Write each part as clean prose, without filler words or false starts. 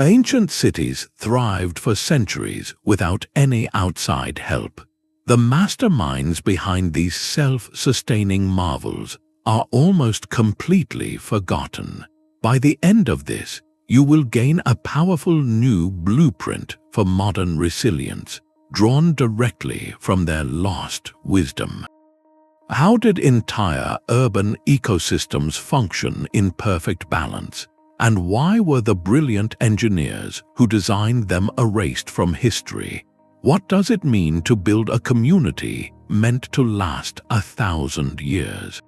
Ancient cities thrived for centuries without any outside help. The masterminds behind these self-sustaining marvels are almost completely forgotten. By the end of this, you will gain a powerful new blueprint for modern resilience, drawn directly from their lost wisdom. How did entire urban ecosystems function in perfect balance? And why were the brilliant engineers who designed them erased from history? What does it mean to build a community meant to last 1,000 years?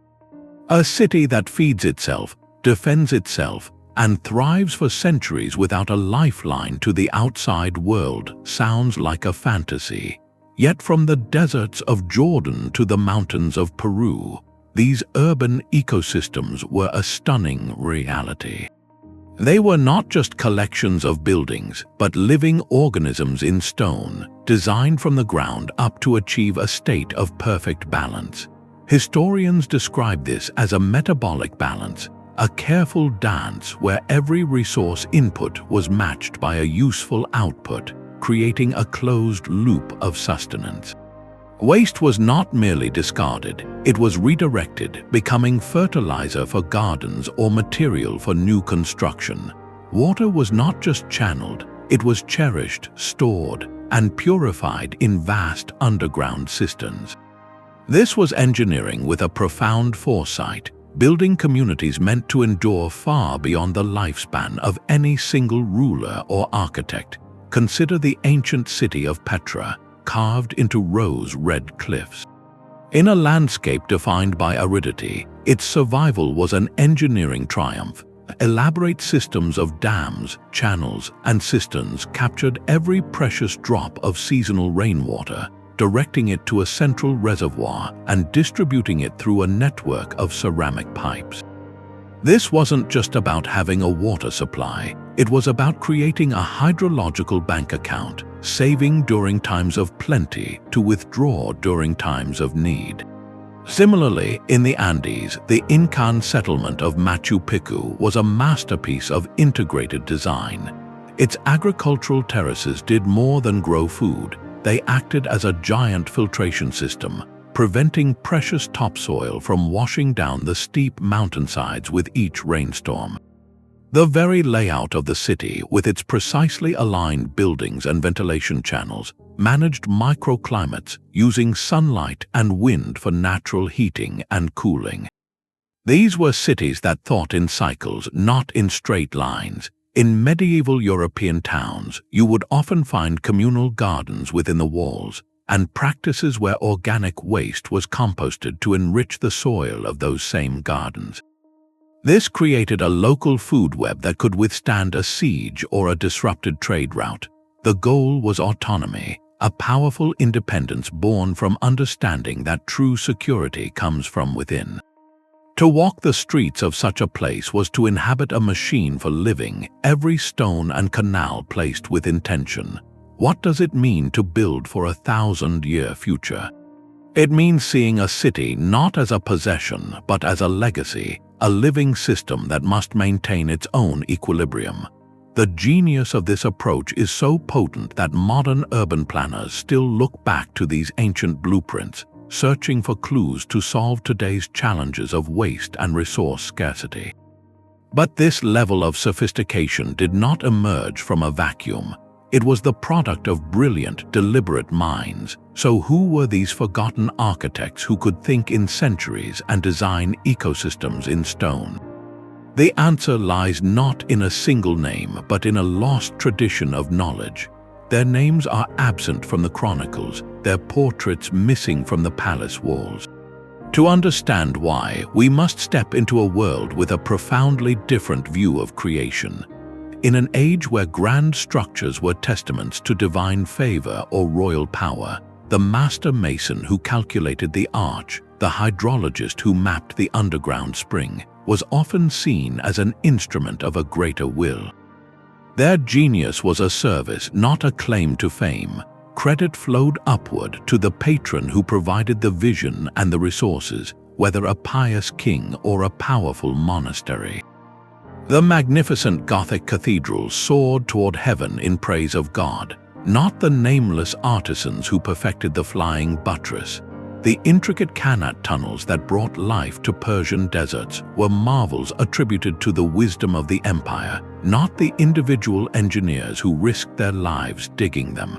A city that feeds itself, defends itself, and thrives for centuries without a lifeline to the outside world sounds like a fantasy. Yet from the deserts of Jordan to the mountains of Peru, these urban ecosystems were a stunning reality. They were not just collections of buildings, but living organisms in stone, designed from the ground up to achieve a state of perfect balance. Historians describe this as a metabolic balance, a careful dance where every resource input was matched by a useful output, creating a closed loop of sustenance. Waste was not merely discarded, it was redirected, becoming fertilizer for gardens or material for new construction. Water was not just channeled, it was cherished, stored, and purified in vast underground cisterns. This was engineering with a profound foresight, building communities meant to endure far beyond the lifespan of any single ruler or architect. Consider the ancient city of Petra, carved into rose-red cliffs. In a landscape defined by aridity, its survival was an engineering triumph. Elaborate systems of dams, channels, and cisterns captured every precious drop of seasonal rainwater, directing it to a central reservoir and distributing it through a network of ceramic pipes. This wasn't just about having a water supply, it was about creating a hydrological bank account, saving during times of plenty to withdraw during times of need. Similarly, in the Andes, the Incan settlement of Machu Picchu was a masterpiece of integrated design. Its agricultural terraces did more than grow food, they acted as a giant filtration system, preventing precious topsoil from washing down the steep mountainsides with each rainstorm. The very layout of the city, with its precisely aligned buildings and ventilation channels, managed microclimates using sunlight and wind for natural heating and cooling. These were cities that thought in cycles, not in straight lines. In medieval European towns, you would often find communal gardens within the walls, and practices where organic waste was composted to enrich the soil of those same gardens. This created a local food web that could withstand a siege or a disrupted trade route. The goal was autonomy, a powerful independence born from understanding that true security comes from within. To walk the streets of such a place was to inhabit a machine for living, every stone and canal placed with intention. What does it mean to build for a 1,000-year future? It means seeing a city not as a possession, but as a legacy, a living system that must maintain its own equilibrium. The genius of this approach is so potent that modern urban planners still look back to these ancient blueprints, searching for clues to solve today's challenges of waste and resource scarcity. But this level of sophistication did not emerge from a vacuum. It was the product of brilliant, deliberate minds. So who were these forgotten architects who could think in centuries and design ecosystems in stone? The answer lies not in a single name, but in a lost tradition of knowledge. Their names are absent from the chronicles, their portraits missing from the palace walls. To understand why, we must step into a world with a profoundly different view of creation. In an age where grand structures were testaments to divine favor or royal power, the master mason who calculated the arch, the hydrologist who mapped the underground spring, was often seen as an instrument of a greater will. Their genius was a service, not a claim to fame. Credit flowed upward to the patron who provided the vision and the resources, whether a pious king or a powerful monastery. The magnificent Gothic cathedrals soared toward heaven in praise of God, not the nameless artisans who perfected the flying buttress. The intricate Qanat tunnels that brought life to Persian deserts were marvels attributed to the wisdom of the empire, not the individual engineers who risked their lives digging them.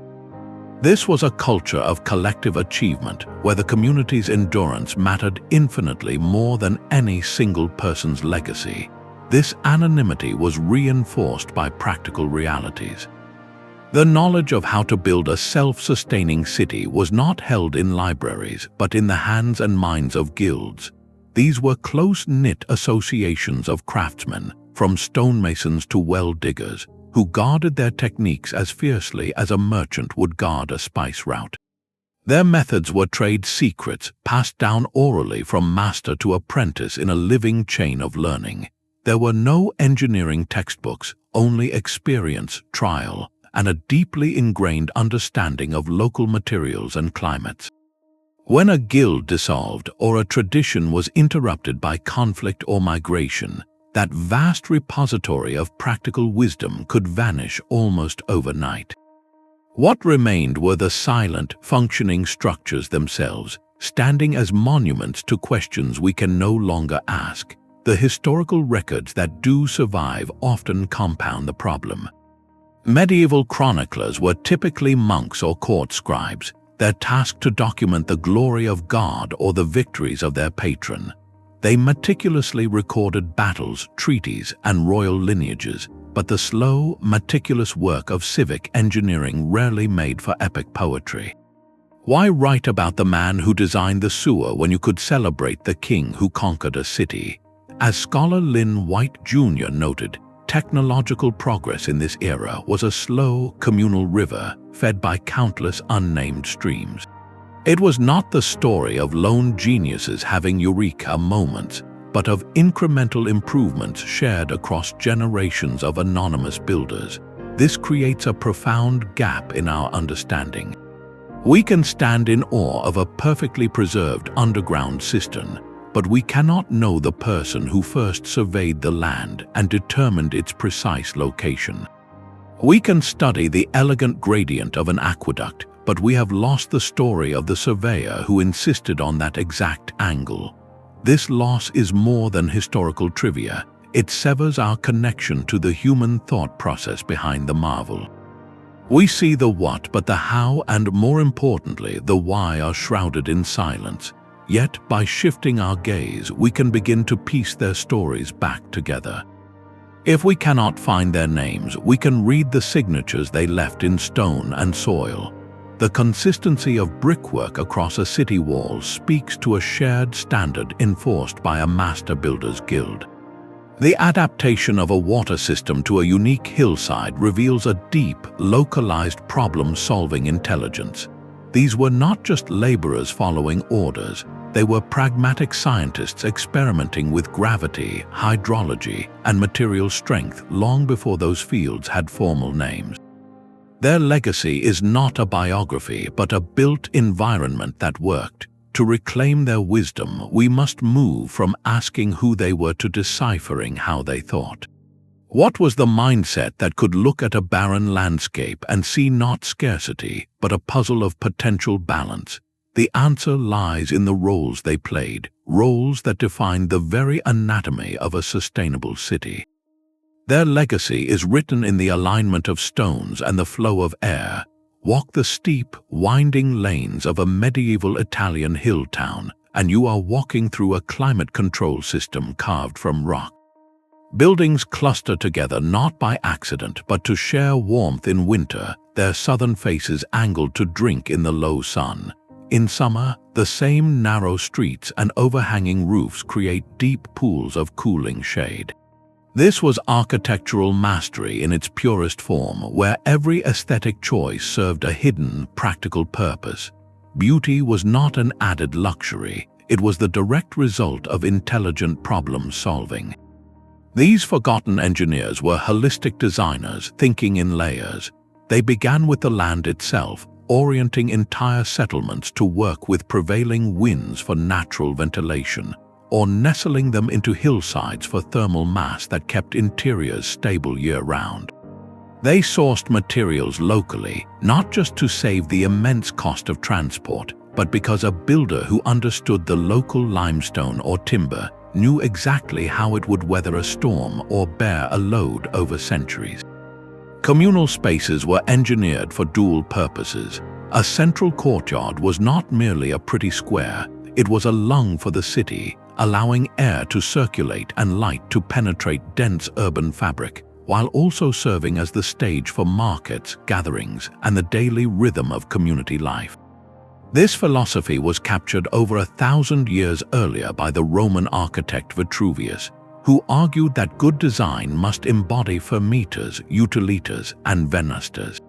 This was a culture of collective achievement where the community's endurance mattered infinitely more than any single person's legacy. This anonymity was reinforced by practical realities. The knowledge of how to build a self-sustaining city was not held in libraries, but in the hands and minds of guilds. These were close-knit associations of craftsmen, from stonemasons to well-diggers, who guarded their techniques as fiercely as a merchant would guard a spice route. Their methods were trade secrets passed down orally from master to apprentice in a living chain of learning. There were no engineering textbooks, only experience, trial, and a deeply ingrained understanding of local materials and climates. When a guild dissolved or a tradition was interrupted by conflict or migration, that vast repository of practical wisdom could vanish almost overnight. What remained were the silent, functioning structures themselves, standing as monuments to questions we can no longer ask. The historical records that do survive often compound the problem. Medieval chroniclers were typically monks or court scribes, their task to document the glory of God or the victories of their patron. They meticulously recorded battles, treaties, and royal lineages, but the slow, meticulous work of civic engineering rarely made for epic poetry. Why write about the man who designed the sewer when you could celebrate the king who conquered a city? As scholar Lynn White Jr. noted, technological progress in this era was a slow, communal river fed by countless unnamed streams. It was not the story of lone geniuses having eureka moments, but of incremental improvements shared across generations of anonymous builders. This creates a profound gap in our understanding. We can stand in awe of a perfectly preserved underground cistern, but we cannot know the person who first surveyed the land and determined its precise location. We can study the elegant gradient of an aqueduct, but we have lost the story of the surveyor who insisted on that exact angle. This loss is more than historical trivia. It severs our connection to the human thought process behind the marvel. We see the what, but the how and, more importantly, the why are shrouded in silence. Yet, by shifting our gaze, we can begin to piece their stories back together. If we cannot find their names, we can read the signatures they left in stone and soil. The consistency of brickwork across a city wall speaks to a shared standard enforced by a master builder's guild. The adaptation of a water system to a unique hillside reveals a deep, localized problem-solving intelligence. These were not just laborers following orders, they were pragmatic scientists experimenting with gravity, hydrology, and material strength long before those fields had formal names. Their legacy is not a biography, but a built environment that worked. To reclaim their wisdom, we must move from asking who they were to deciphering how they thought. What was the mindset that could look at a barren landscape and see not scarcity, but a puzzle of potential balance? The answer lies in the roles they played, roles that defined the very anatomy of a sustainable city. Their legacy is written in the alignment of stones and the flow of air. Walk the steep, winding lanes of a medieval Italian hill town, and you are walking through a climate control system carved from rock. Buildings cluster together not by accident, but to share warmth in winter, their southern faces angled to drink in the low sun. In summer, the same narrow streets and overhanging roofs create deep pools of cooling shade. This was architectural mastery in its purest form, where every aesthetic choice served a hidden, practical purpose. Beauty was not an added luxury, it was the direct result of intelligent problem-solving. These forgotten engineers were holistic designers thinking in layers. They began with the land itself, orienting entire settlements to work with prevailing winds for natural ventilation, or nestling them into hillsides for thermal mass that kept interiors stable year-round. They sourced materials locally, not just to save the immense cost of transport, but because a builder who understood the local limestone or timber knew exactly how it would weather a storm or bear a load over centuries. Communal spaces were engineered for dual purposes. A central courtyard was not merely a pretty square, it was a lung for the city, allowing air to circulate and light to penetrate dense urban fabric, while also serving as the stage for markets, gatherings, and the daily rhythm of community life. This philosophy was captured over 1,000 years earlier by the Roman architect Vitruvius, who argued that good design must embody fermeters, utilitors, and venusters.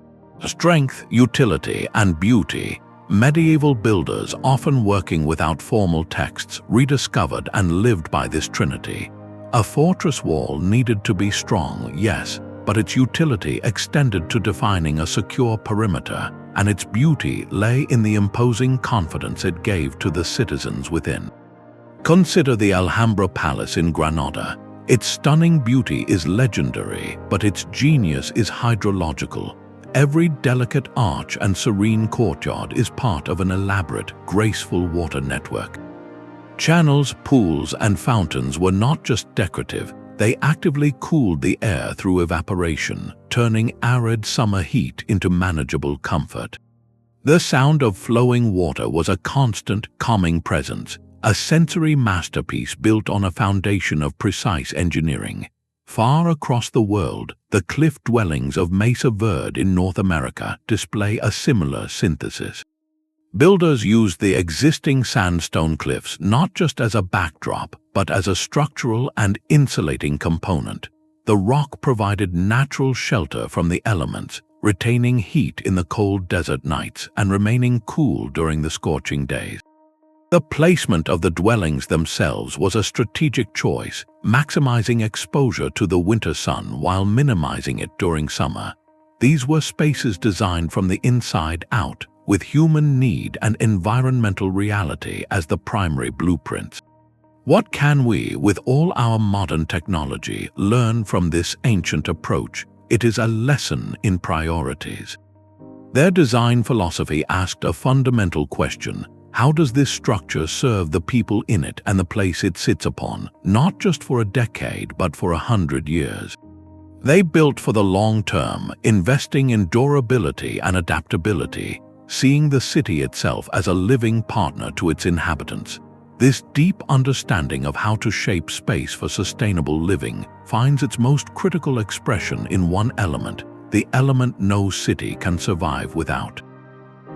Strength, utility, and beauty. Medieval builders, often working without formal texts, rediscovered and lived by this trinity. A fortress wall needed to be strong, yes, but its utility extended to defining a secure perimeter, and its beauty lay in the imposing confidence it gave to the citizens within. Consider the Alhambra Palace in Granada. Its stunning beauty is legendary, but its genius is hydrological. Every delicate arch and serene courtyard is part of an elaborate, graceful water network. Channels, pools, and fountains were not just decorative, they actively cooled the air through evaporation, turning arid summer heat into manageable comfort. The sound of flowing water was a constant, calming presence, a sensory masterpiece built on a foundation of precise engineering. Far across the world, the cliff dwellings of Mesa Verde in North America display a similar synthesis. Builders used the existing sandstone cliffs not just as a backdrop, but as a structural and insulating component. The rock provided natural shelter from the elements, retaining heat in the cold desert nights and remaining cool during the scorching days. The placement of the dwellings themselves was a strategic choice, maximizing exposure to the winter sun while minimizing it during summer. These were spaces designed from the inside out, with human need and environmental reality as the primary blueprints. What can we, with all our modern technology, learn from this ancient approach? It is a lesson in priorities. Their design philosophy asked a fundamental question: how does this structure serve the people in it and the place it sits upon, not just for a decade, but for 100 years? They built for the long term, investing in durability and adaptability, seeing the city itself as a living partner to its inhabitants. This deep understanding of how to shape space for sustainable living finds its most critical expression in one element, the element no city can survive without.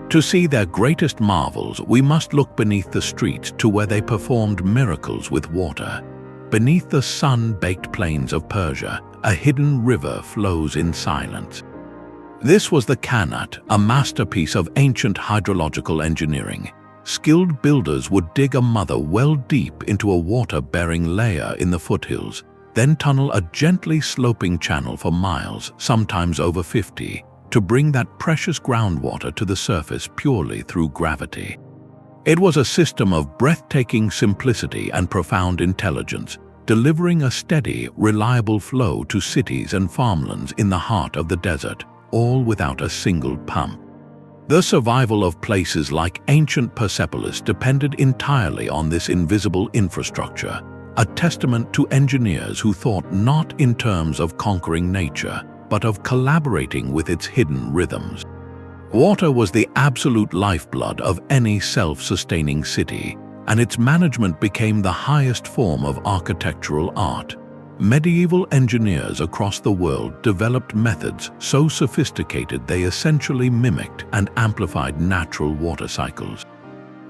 To see their greatest marvels, we must look beneath the streets to where they performed miracles with water. Beneath the sun-baked plains of Persia, a hidden river flows in silence. This was the Qanat, a masterpiece of ancient hydrological engineering. Skilled builders would dig a mother well deep into a water-bearing layer in the foothills, then tunnel a gently sloping channel for miles, sometimes over 50, to bring that precious groundwater to the surface purely through gravity. It was a system of breathtaking simplicity and profound intelligence, delivering a steady, reliable flow to cities and farmlands in the heart of the desert, all without a single pump. The survival of places like ancient Persepolis depended entirely on this invisible infrastructure, a testament to engineers who thought not in terms of conquering nature, but of collaborating with its hidden rhythms. Water was the absolute lifeblood of any self-sustaining city, and its management became the highest form of architectural art. Medieval engineers across the world developed methods so sophisticated they essentially mimicked and amplified natural water cycles.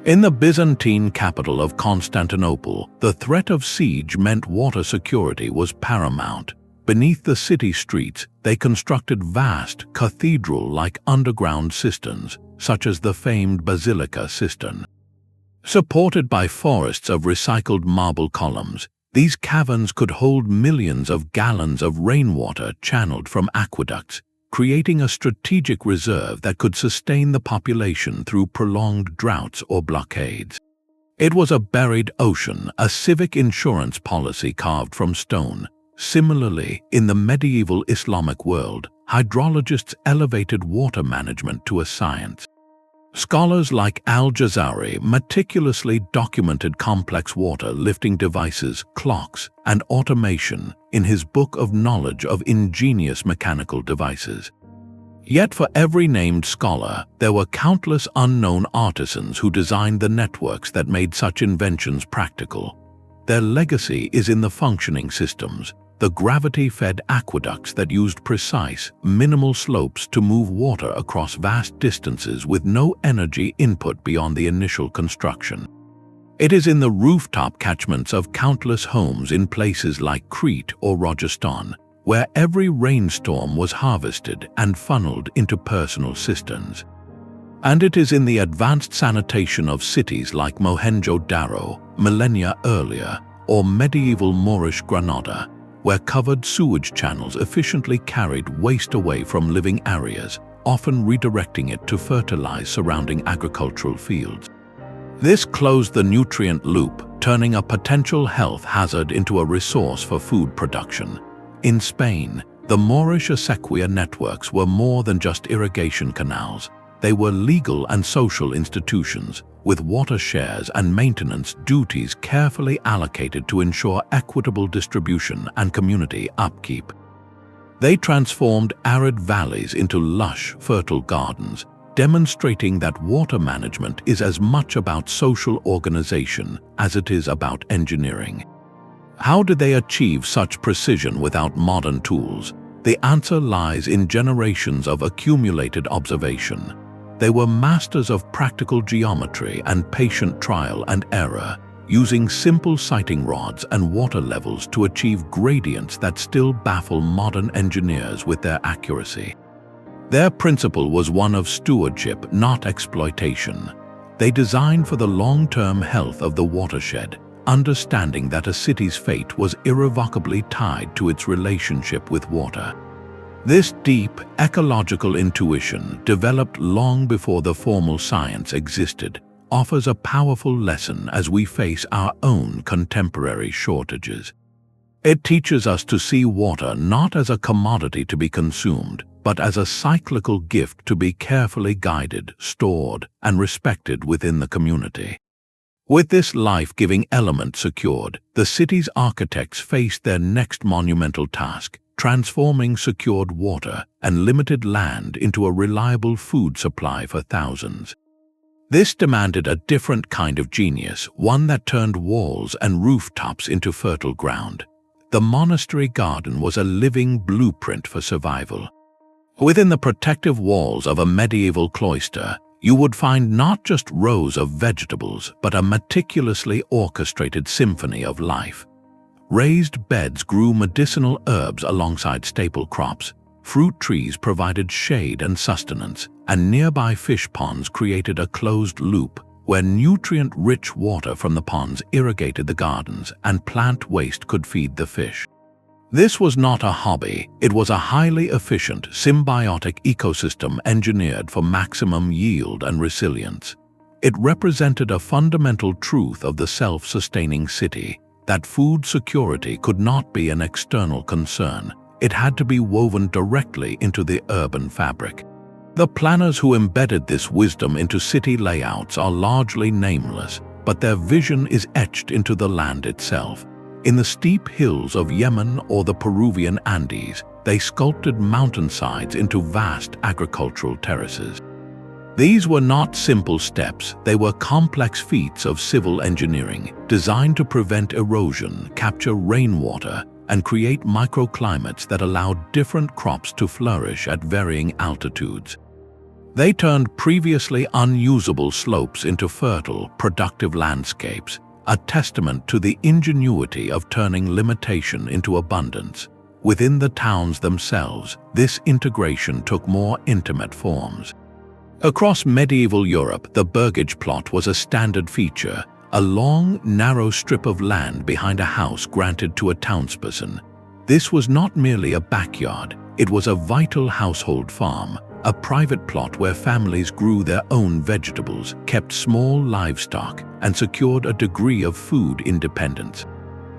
In the Byzantine capital of Constantinople, the threat of siege meant water security was paramount. Beneath the city streets, they constructed vast, cathedral-like underground cisterns, such as the famed Basilica Cistern. Supported by forests of recycled marble columns, these caverns could hold millions of gallons of rainwater channeled from aqueducts, creating a strategic reserve that could sustain the population through prolonged droughts or blockades. It was a buried ocean, a civic insurance policy carved from stone. Similarly, in the medieval Islamic world, hydrologists elevated water management to a science. Scholars like Al-Jazari meticulously documented complex water lifting devices, clocks, and automation in his book of knowledge of ingenious mechanical devices. Yet for every named scholar, there were countless unknown artisans who designed the networks that made such inventions practical. Their legacy is in the functioning systems, the gravity-fed aqueducts that used precise, minimal slopes to move water across vast distances with no energy input beyond the initial construction. It is in the rooftop catchments of countless homes in places like Crete or Rajasthan, where every rainstorm was harvested and funneled into personal cisterns. And it is in the advanced sanitation of cities like Mohenjo-Daro, millennia earlier, or medieval Moorish Granada, where covered sewage channels efficiently carried waste away from living areas, often redirecting it to fertilize surrounding agricultural fields. This closed the nutrient loop, turning a potential health hazard into a resource for food production. In Spain, the Moorish acequia networks were more than just irrigation canals. They were legal and social institutions, with water shares and maintenance duties carefully allocated to ensure equitable distribution and community upkeep. They transformed arid valleys into lush, fertile gardens, demonstrating that water management is as much about social organization as it is about engineering. How did they achieve such precision without modern tools? The answer lies in generations of accumulated observation. They were masters of practical geometry and patient trial and error, using simple sighting rods and water levels to achieve gradients that still baffle modern engineers with their accuracy. Their principle was one of stewardship, not exploitation. They designed for the long-term health of the watershed, understanding that a city's fate was irrevocably tied to its relationship with water. This deep, ecological intuition, developed long before the formal science existed, offers a powerful lesson as we face our own contemporary shortages. It teaches us to see water not as a commodity to be consumed, but as a cyclical gift to be carefully guided, stored, and respected within the community. With this life-giving element secured, the city's architects faced their next monumental task, transforming secured water and limited land into a reliable food supply for thousands. This demanded a different kind of genius, one that turned walls and rooftops into fertile ground. The monastery garden was a living blueprint for survival. Within the protective walls of a medieval cloister, you would find not just rows of vegetables, but a meticulously orchestrated symphony of life. Raised beds grew medicinal herbs alongside staple crops, fruit trees provided shade and sustenance, and nearby fish ponds created a closed loop where nutrient-rich water from the ponds irrigated the gardens and plant waste could feed the fish. This was not a hobby, it was a highly efficient, symbiotic ecosystem engineered for maximum yield and resilience. It represented a fundamental truth of the self-sustaining city, that food security could not be an external concern. It had to be woven directly into the urban fabric. The planners who embedded this wisdom into city layouts are largely nameless, but their vision is etched into the land itself. In the steep hills of Yemen or the Peruvian Andes, they sculpted mountainsides into vast agricultural terraces. These were not simple steps, they were complex feats of civil engineering, designed to prevent erosion, capture rainwater, and create microclimates that allowed different crops to flourish at varying altitudes. They turned previously unusable slopes into fertile, productive landscapes, a testament to the ingenuity of turning limitation into abundance. Within the towns themselves, this integration took more intimate forms. Across medieval Europe, the burgage plot was a standard feature, a long, narrow strip of land behind a house granted to a townsperson. This was not merely a backyard, it was a vital household farm, a private plot where families grew their own vegetables, kept small livestock, and secured a degree of food independence.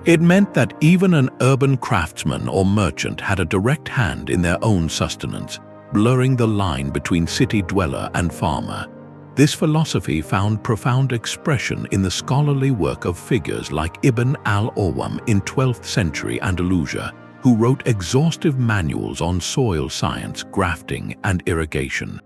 It meant that even an urban craftsman or merchant had a direct hand in their own sustenance, blurring the line between city dweller and farmer. This philosophy found profound expression in the scholarly work of figures like Ibn al-Awwam in 12th century Andalusia, who wrote exhaustive manuals on soil science, grafting, and irrigation.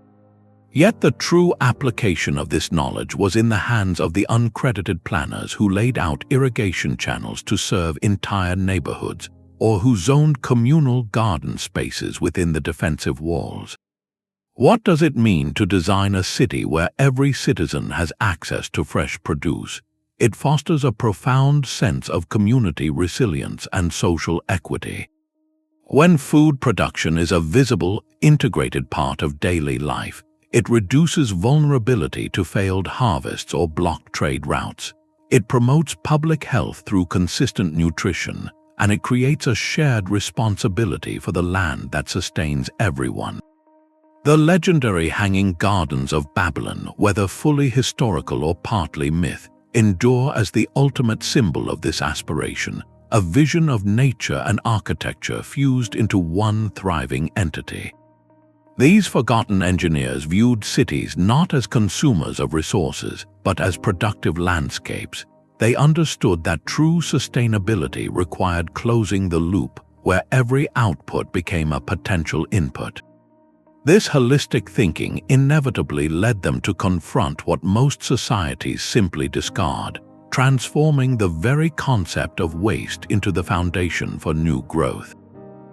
Yet the true application of this knowledge was in the hands of the uncredited planners who laid out irrigation channels to serve entire neighborhoods, or who zoned communal garden spaces within the defensive walls. What does it mean to design a city where every citizen has access to fresh produce? It fosters a profound sense of community resilience and social equity. When food production is a visible, integrated part of daily life, it reduces vulnerability to failed harvests or blocked trade routes. It promotes public health through consistent nutrition, and it creates a shared responsibility for the land that sustains everyone. The legendary Hanging Gardens of Babylon, whether fully historical or partly myth, endure as the ultimate symbol of this aspiration, a vision of nature and architecture fused into one thriving entity. These forgotten engineers viewed cities not as consumers of resources, but as productive landscapes. They understood that true sustainability required closing the loop, where every output became a potential input. This holistic thinking inevitably led them to confront what most societies simply discard, transforming the very concept of waste into the foundation for new growth.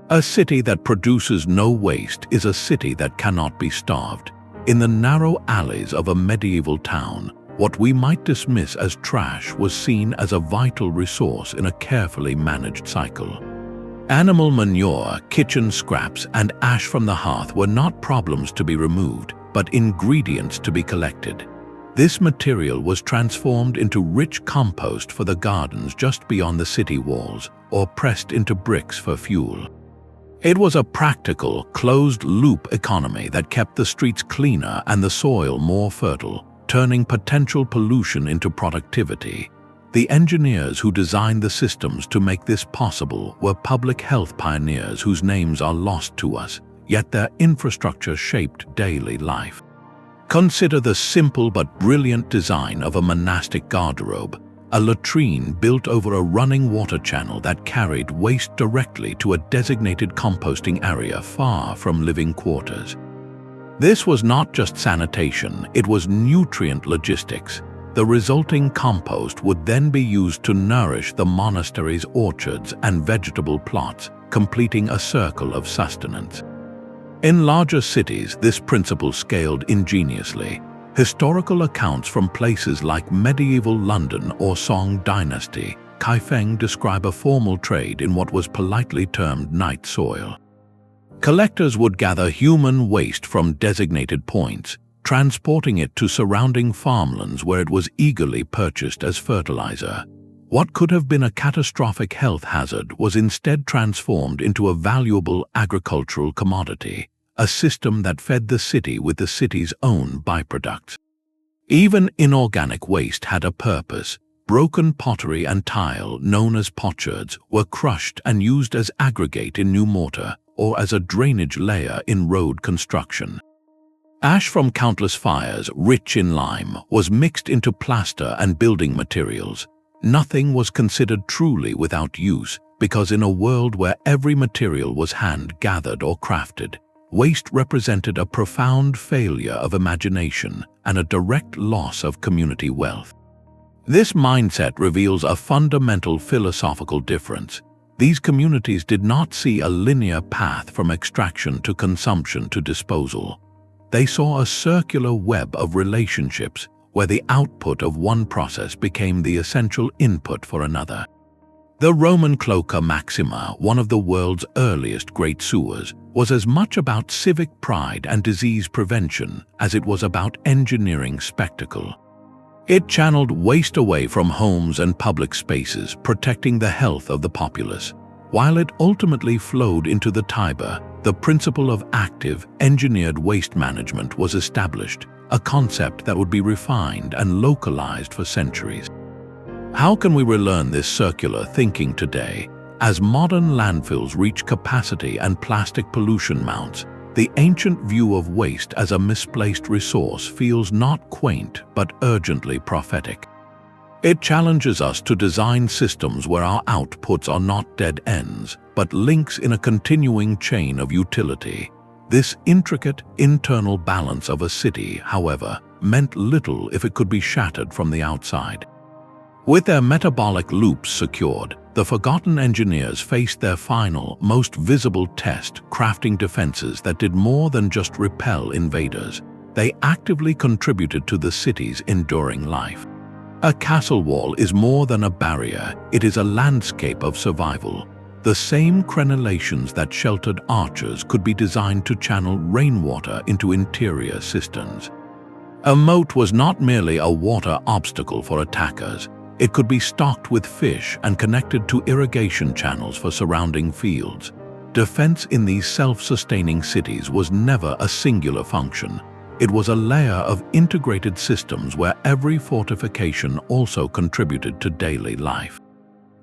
A city that produces no waste is a city that cannot be starved. In the narrow alleys of a medieval town, what we might dismiss as trash was seen as a vital resource in a carefully managed cycle. Animal manure, kitchen scraps, and ash from the hearth were not problems to be removed, but ingredients to be collected. This material was transformed into rich compost for the gardens just beyond the city walls, or pressed into bricks for fuel. It was a practical, closed-loop economy that kept the streets cleaner and the soil more fertile, turning potential pollution into productivity. The engineers who designed the systems to make this possible were public health pioneers whose names are lost to us, yet their infrastructure shaped daily life. Consider the simple but brilliant design of a monastic garderobe, a latrine built over a running water channel that carried waste directly to a designated composting area far from living quarters. This was not just sanitation, it was nutrient logistics. The resulting compost would then be used to nourish the monastery's orchards and vegetable plots, completing a circle of sustenance. In larger cities, this principle scaled ingeniously. Historical accounts from places like medieval London or Song Dynasty, Kaifeng describe a formal trade in what was politely termed night soil. Collectors would gather human waste from designated points, transporting it to surrounding farmlands where it was eagerly purchased as fertilizer. What could have been a catastrophic health hazard was instead transformed into a valuable agricultural commodity, a system that fed the city with the city's own byproducts. Even inorganic waste had a purpose. Broken pottery and tile, known as potsherds, were crushed and used as aggregate in new mortar or as a drainage layer in road construction. Ash from countless fires, rich in lime, was mixed into plaster and building materials. Nothing was considered truly without use, because in a world where every material was hand-gathered or crafted, waste represented a profound failure of imagination and a direct loss of community wealth. This mindset reveals a fundamental philosophical difference. These communities did not see a linear path from extraction to consumption to disposal. They saw a circular web of relationships where the output of one process became the essential input for another. The Roman Cloaca Maxima, one of the world's earliest great sewers, was as much about civic pride and disease prevention as it was about engineering spectacle. It channeled waste away from homes and public spaces, protecting the health of the populace. While it ultimately flowed into the Tiber, the principle of active, engineered waste management was established, a concept that would be refined and localized for centuries. How can we relearn this circular thinking today? As modern landfills reach capacity and plastic pollution mounts, the ancient view of waste as a misplaced resource feels not quaint but urgently prophetic. It challenges us to design systems where our outputs are not dead ends, but links in a continuing chain of utility. This intricate internal balance of a city, however, meant little if it could be shattered from the outside. With their metabolic loops secured, the forgotten engineers faced their final, most visible test, crafting defenses that did more than just repel invaders. They actively contributed to the city's enduring life. A castle wall is more than a barrier, it is a landscape of survival. The same crenellations that sheltered archers could be designed to channel rainwater into interior cisterns. A moat was not merely a water obstacle for attackers. It could be stocked with fish and connected to irrigation channels for surrounding fields. Defense in these self-sustaining cities was never a singular function. It was a layer of integrated systems where every fortification also contributed to daily life.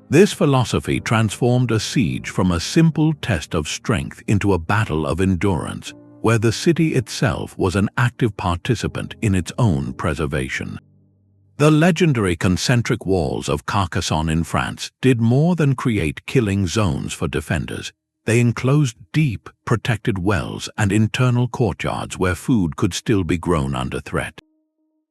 This philosophy transformed a siege from a simple test of strength into a battle of endurance, where the city itself was an active participant in its own preservation. The legendary concentric walls of Carcassonne in France did more than create killing zones for defenders. They enclosed deep, protected wells and internal courtyards where food could still be grown under threat.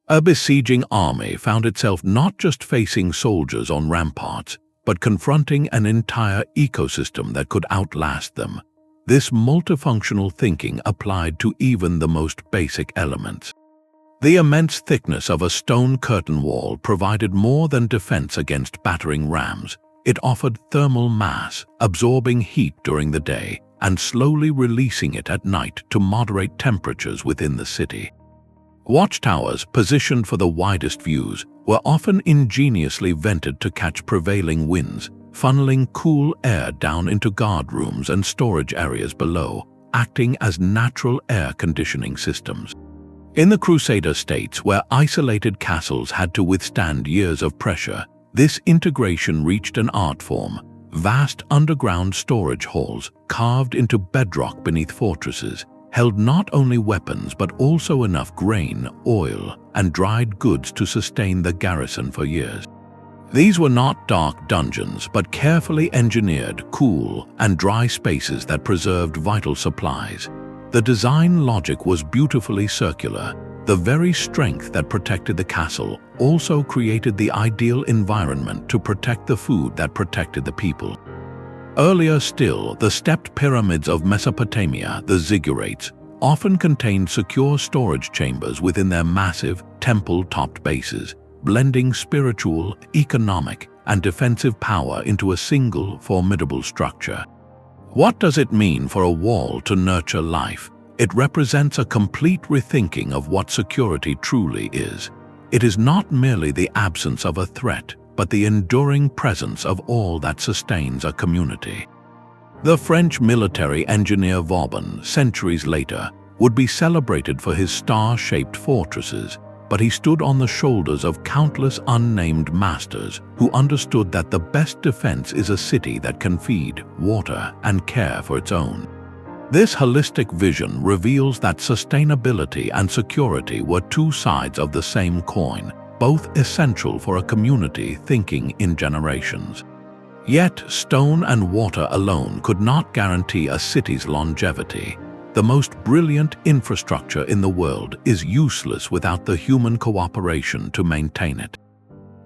A besieging army found itself not just facing soldiers on ramparts, but confronting an entire ecosystem that could outlast them. This multifunctional thinking applied to even the most basic elements. The immense thickness of a stone curtain wall provided more than defense against battering rams. It offered thermal mass, absorbing heat during the day and slowly releasing it at night to moderate temperatures within the city. Watchtowers, positioned for the widest views, were often ingeniously vented to catch prevailing winds, funneling cool air down into guard rooms and storage areas below, acting as natural air conditioning systems. In the Crusader states, where isolated castles had to withstand years of pressure, this integration reached an art form. Vast underground storage halls, carved into bedrock beneath fortresses, held not only weapons but also enough grain, oil, and dried goods to sustain the garrison for years. These were not dark dungeons, but carefully engineered, cool, and dry spaces that preserved vital supplies. The design logic was beautifully circular. The very strength that protected the castle also created the ideal environment to protect the food that protected the people. Earlier still, the stepped pyramids of Mesopotamia, the ziggurats, often contained secure storage chambers within their massive, temple-topped bases, blending spiritual, economic, and defensive power into a single, formidable structure. What does it mean for a wall to nurture life? It represents a complete rethinking of what security truly is. It is not merely the absence of a threat, but the enduring presence of all that sustains a community. The French military engineer Vauban, centuries later, would be celebrated for his star-shaped fortresses, but he stood on the shoulders of countless unnamed masters who understood that the best defense is a city that can feed, water, and care for its own. This holistic vision reveals that sustainability and security were two sides of the same coin, both essential for a community thinking in generations. Yet, stone and water alone could not guarantee a city's longevity. The most brilliant infrastructure in the world is useless without the human cooperation to maintain it.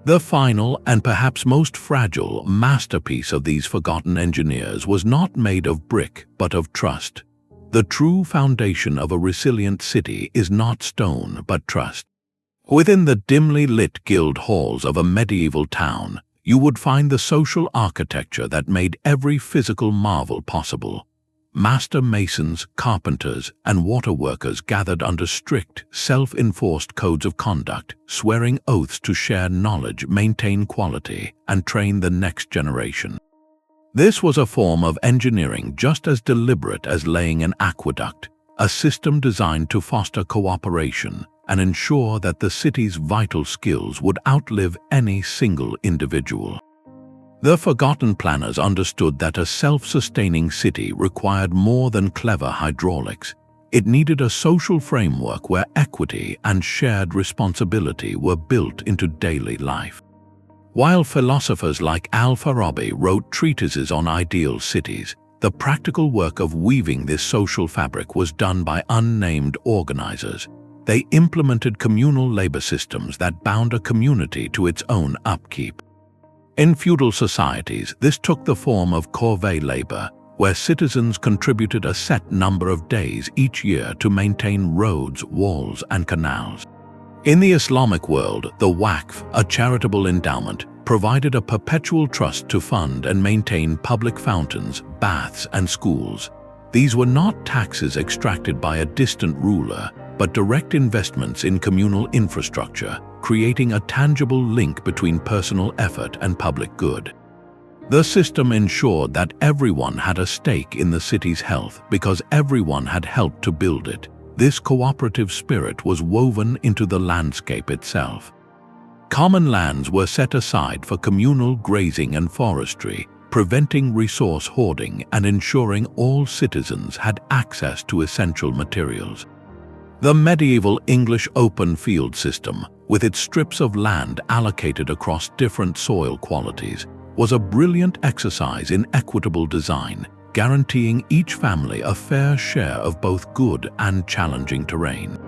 The final and perhaps most fragile masterpiece of these forgotten engineers was not made of brick but of trust. The true foundation of a resilient city is not stone but trust. Within the dimly lit guild halls of a medieval town, you would find the social architecture that made every physical marvel possible. Master masons, carpenters, and waterworkers gathered under strict, self-enforced codes of conduct, swearing oaths to share knowledge, maintain quality, and train the next generation. This was a form of engineering just as deliberate as laying an aqueduct, a system designed to foster cooperation and ensure that the city's vital skills would outlive any single individual. The forgotten planners understood that a self-sustaining city required more than clever hydraulics. It needed a social framework where equity and shared responsibility were built into daily life. While philosophers like Al-Farabi wrote treatises on ideal cities, the practical work of weaving this social fabric was done by unnamed organizers. They implemented communal labor systems that bound a community to its own upkeep. In feudal societies, this took the form of corvée labor, where citizens contributed a set number of days each year to maintain roads, walls, and canals. In the Islamic world, the Waqf, a charitable endowment, provided a perpetual trust to fund and maintain public fountains, baths, and schools. These were not taxes extracted by a distant ruler, but direct investments in communal infrastructure, creating a tangible link between personal effort and public good. The system ensured that everyone had a stake in the city's health because everyone had helped to build it. This cooperative spirit was woven into the landscape itself. Common lands were set aside for communal grazing and forestry, preventing resource hoarding and ensuring all citizens had access to essential materials. The medieval English open field system, with its strips of land allocated across different soil qualities, was a brilliant exercise in equitable design, guaranteeing each family a fair share of both good and challenging terrain.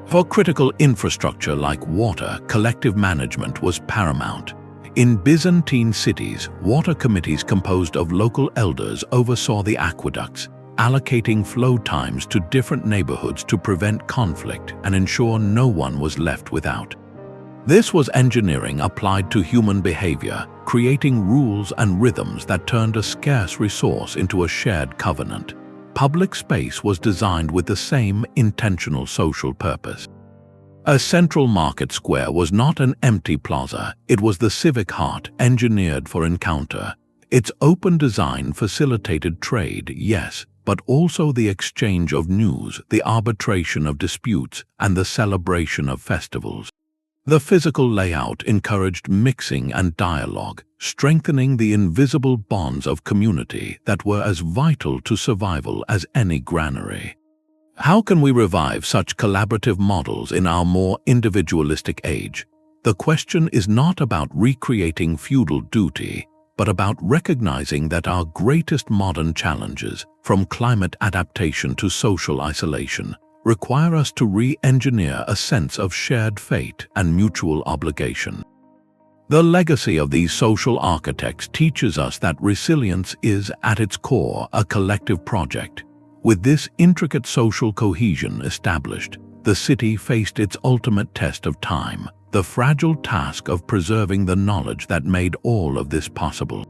For critical infrastructure like water, collective management was paramount. In Byzantine cities, water committees composed of local elders oversaw the aqueducts, allocating flow times to different neighborhoods to prevent conflict and ensure no one was left without. This was engineering applied to human behavior, creating rules and rhythms that turned a scarce resource into a shared covenant. Public space was designed with the same intentional social purpose. A central market square was not an empty plaza, it was the civic heart engineered for encounter. Its open design facilitated trade, yes, but also the exchange of news, the arbitration of disputes, and the celebration of festivals. The physical layout encouraged mixing and dialogue, strengthening the invisible bonds of community that were as vital to survival as any granary. How can we revive such collaborative models in our more individualistic age? The question is not about recreating feudal duty, but about recognizing that our greatest modern challenges, from climate adaptation to social isolation, require us to re-engineer a sense of shared fate and mutual obligation. The legacy of these social architects teaches us that resilience is, at its core, a collective project. With this intricate social cohesion established, the city faced its ultimate test of time, the fragile task of preserving the knowledge that made all of this possible.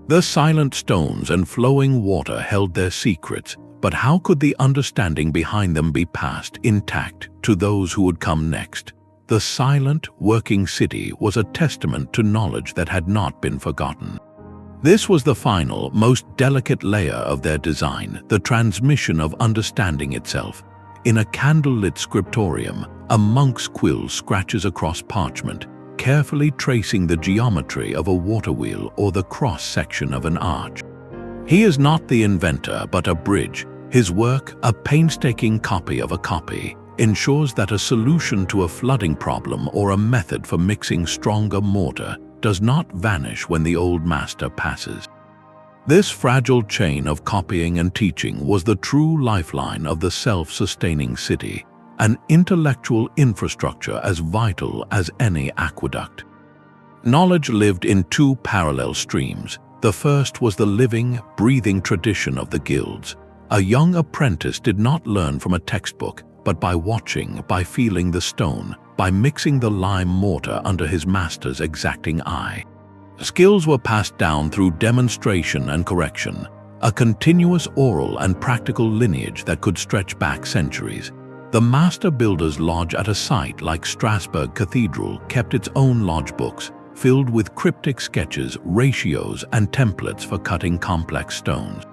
The silent stones and flowing water held their secrets, but how could the understanding behind them be passed intact to those who would come next? The silent, working city was a testament to knowledge that had not been forgotten. This was the final, most delicate layer of their design, the transmission of understanding itself. In a candlelit scriptorium, a monk's quill scratches across parchment, carefully tracing the geometry of a water wheel or the cross-section of an arch. He is not the inventor, but a bridge. His work, a painstaking copy of a copy, ensures that a solution to a flooding problem or a method for mixing stronger mortar does not vanish when the old master passes. This fragile chain of copying and teaching was the true lifeline of the self-sustaining city, an intellectual infrastructure as vital as any aqueduct. Knowledge lived in two parallel streams. The first was the living, breathing tradition of the guilds. A young apprentice did not learn from a textbook, but by watching, by feeling the stone, by mixing the lime mortar under his master's exacting eye. Skills were passed down through demonstration and correction, a continuous oral and practical lineage that could stretch back centuries. The master builder's lodge at a site like Strasbourg Cathedral kept its own lodgebooks, filled with cryptic sketches, ratios, and templates for cutting complex stones.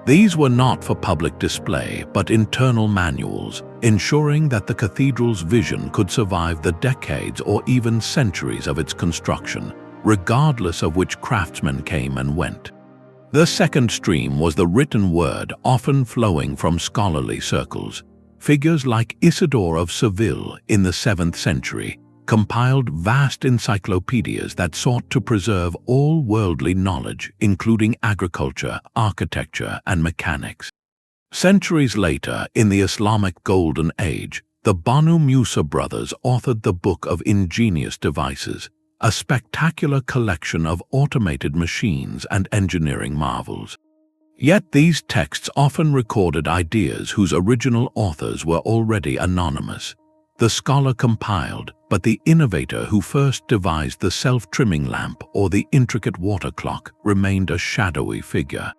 These were not for public display, but internal manuals, ensuring that the cathedral's vision could survive the decades or even centuries of its construction, regardless of which craftsmen came and went. The second stream was the written word, often flowing from scholarly circles. Figures like Isidore of Seville in the 7th century compiled vast encyclopedias that sought to preserve all worldly knowledge, including agriculture, architecture, and mechanics. Centuries later, in the Islamic Golden Age, the Banu Musa brothers authored the Book of Ingenious Devices, a spectacular collection of automated machines and engineering marvels. Yet these texts often recorded ideas whose original authors were already anonymous. The scholar compiled, but the innovator who first devised the self-trimming lamp or the intricate water clock remained a shadowy figure.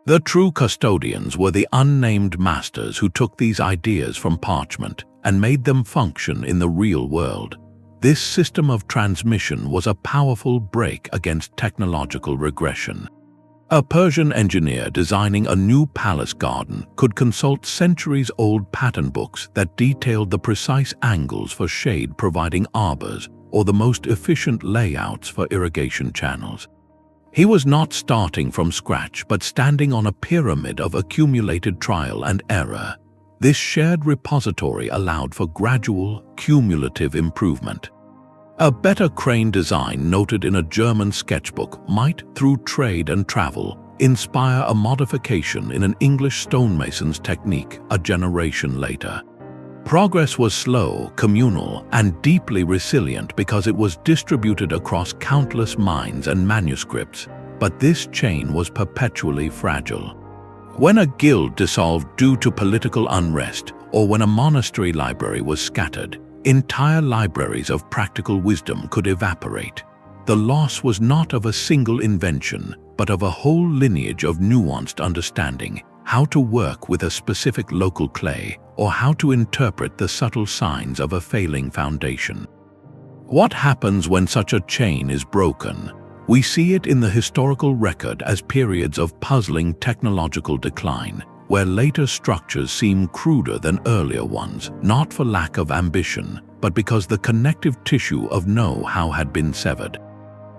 The true custodians were the unnamed masters who took these ideas from parchment and made them function in the real world. This system of transmission was a powerful brake against technological regression. A Persian engineer designing a new palace garden could consult centuries-old pattern books that detailed the precise angles for shade providing arbors or the most efficient layouts for irrigation channels. He was not starting from scratch, but standing on a pyramid of accumulated trial and error. This shared repository allowed for gradual, cumulative improvement. A better crane design noted in a German sketchbook might, through trade and travel, inspire a modification in an English stonemason's technique a generation later. Progress was slow, communal, and deeply resilient because it was distributed across countless minds and manuscripts, but this chain was perpetually fragile. When a guild dissolved due to political unrest, or when a monastery library was scattered, entire libraries of practical wisdom could evaporate. The loss was not of a single invention, but of a whole lineage of nuanced understanding, how to work with a specific local clay, or how to interpret the subtle signs of a failing foundation. What happens when such a chain is broken? We see it in the historical record as periods of puzzling technological decline, where later structures seem cruder than earlier ones, not for lack of ambition, but because the connective tissue of know-how had been severed.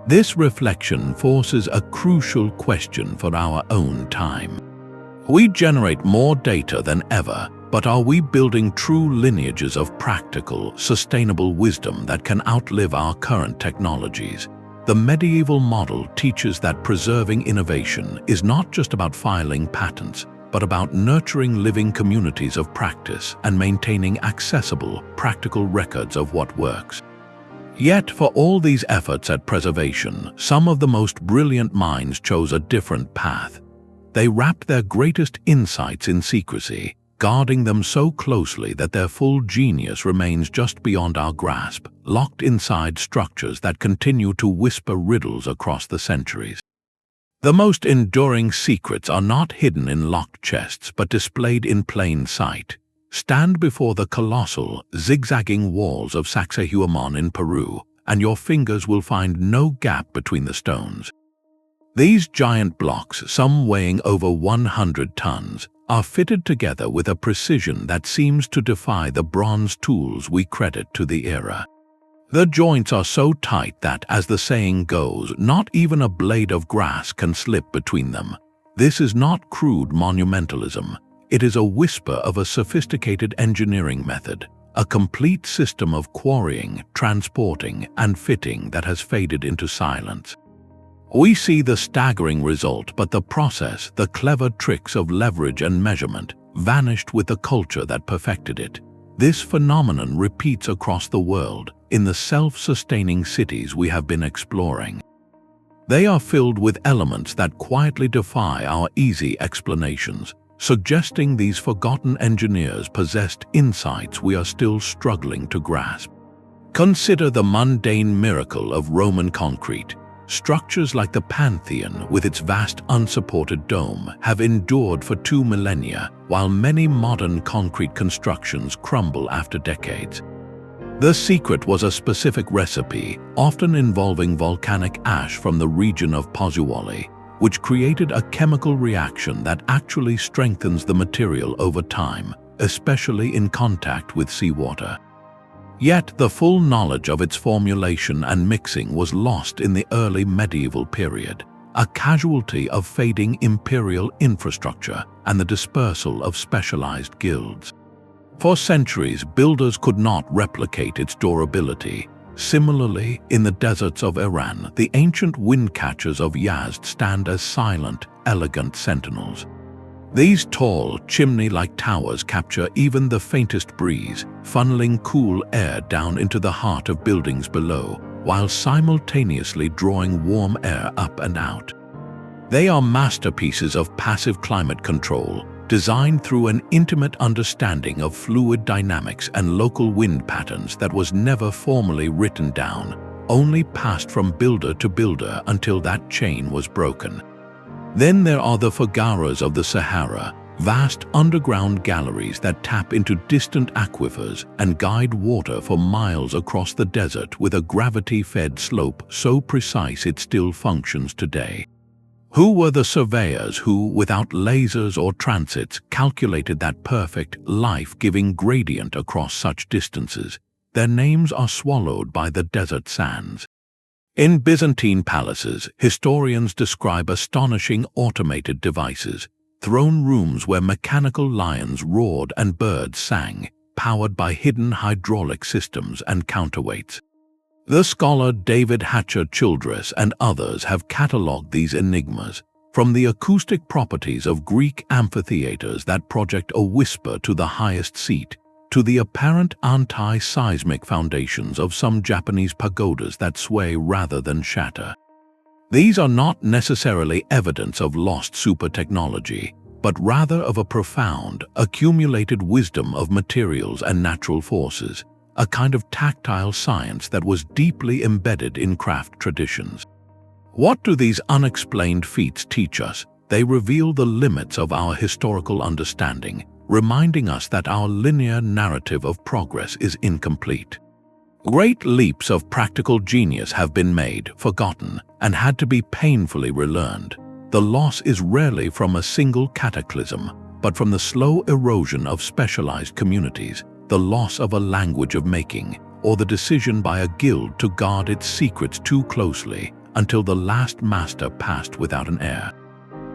This reflection forces a crucial question for our own time. We generate more data than ever, but are we building true lineages of practical, sustainable wisdom that can outlive our current technologies? The medieval model teaches that preserving innovation is not just about filing patents, but about nurturing living communities of practice and maintaining accessible, practical records of what works. Yet, for all these efforts at preservation, some of the most brilliant minds chose a different path. They wrapped their greatest insights in secrecy, guarding them so closely that their full genius remains just beyond our grasp, locked inside structures that continue to whisper riddles across the centuries. The most enduring secrets are not hidden in locked chests but displayed in plain sight. Stand before the colossal, zigzagging walls of Sacsayhuaman in Peru, and your fingers will find no gap between the stones. These giant blocks, some weighing over 100 tons, are fitted together with a precision that seems to defy the bronze tools we credit to the era. The joints are so tight that, as the saying goes, not even a blade of grass can slip between them. This is not crude monumentalism. It is a whisper of a sophisticated engineering method, a complete system of quarrying, transporting, and fitting that has faded into silence. We see the staggering result, but the process, the clever tricks of leverage and measurement, vanished with the culture that perfected it. This phenomenon repeats across the world, in the self-sustaining cities we have been exploring. They are filled with elements that quietly defy our easy explanations, suggesting these forgotten engineers possessed insights we are still struggling to grasp. Consider the mundane miracle of Roman concrete. Structures like the Pantheon, with its vast unsupported dome, have endured for 2 millennia, while many modern concrete constructions crumble after decades. The secret was a specific recipe, often involving volcanic ash from the region of Pozzuoli, which created a chemical reaction that actually strengthens the material over time, especially in contact with seawater. Yet the full knowledge of its formulation and mixing was lost in the early medieval period, a casualty of fading imperial infrastructure and the dispersal of specialized guilds. For centuries, builders could not replicate its durability. Similarly, in the deserts of Iran, the ancient wind catchers of Yazd stand as silent, elegant sentinels. These tall, chimney-like towers capture even the faintest breeze, funneling cool air down into the heart of buildings below, while simultaneously drawing warm air up and out. They are masterpieces of passive climate control, designed through an intimate understanding of fluid dynamics and local wind patterns that was never formally written down, only passed from builder to builder until that chain was broken. Then there are the fagaras of the Sahara, vast underground galleries that tap into distant aquifers and guide water for miles across the desert with a gravity-fed slope so precise it still functions today. Who were the surveyors who, without lasers or transits, calculated that perfect, life-giving gradient across such distances? Their names are swallowed by the desert sands. In Byzantine palaces, historians describe astonishing automated devices, throne rooms where mechanical lions roared and birds sang, powered by hidden hydraulic systems and counterweights. The scholar David Hatcher Childress and others have catalogued these enigmas, from the acoustic properties of Greek amphitheaters that project a whisper to the highest seat, to the apparent anti-seismic foundations of some Japanese pagodas that sway rather than shatter. These are not necessarily evidence of lost super technology, but rather of a profound, accumulated wisdom of materials and natural forces, a kind of tactile science that was deeply embedded in craft traditions. What do these unexplained feats teach us? They reveal the limits of our historical understanding, reminding us that our linear narrative of progress is incomplete. Great leaps of practical genius have been made, forgotten, and had to be painfully relearned. The loss is rarely from a single cataclysm, but from the slow erosion of specialized communities, the loss of a language of making, or the decision by a guild to guard its secrets too closely until the last master passed without an heir.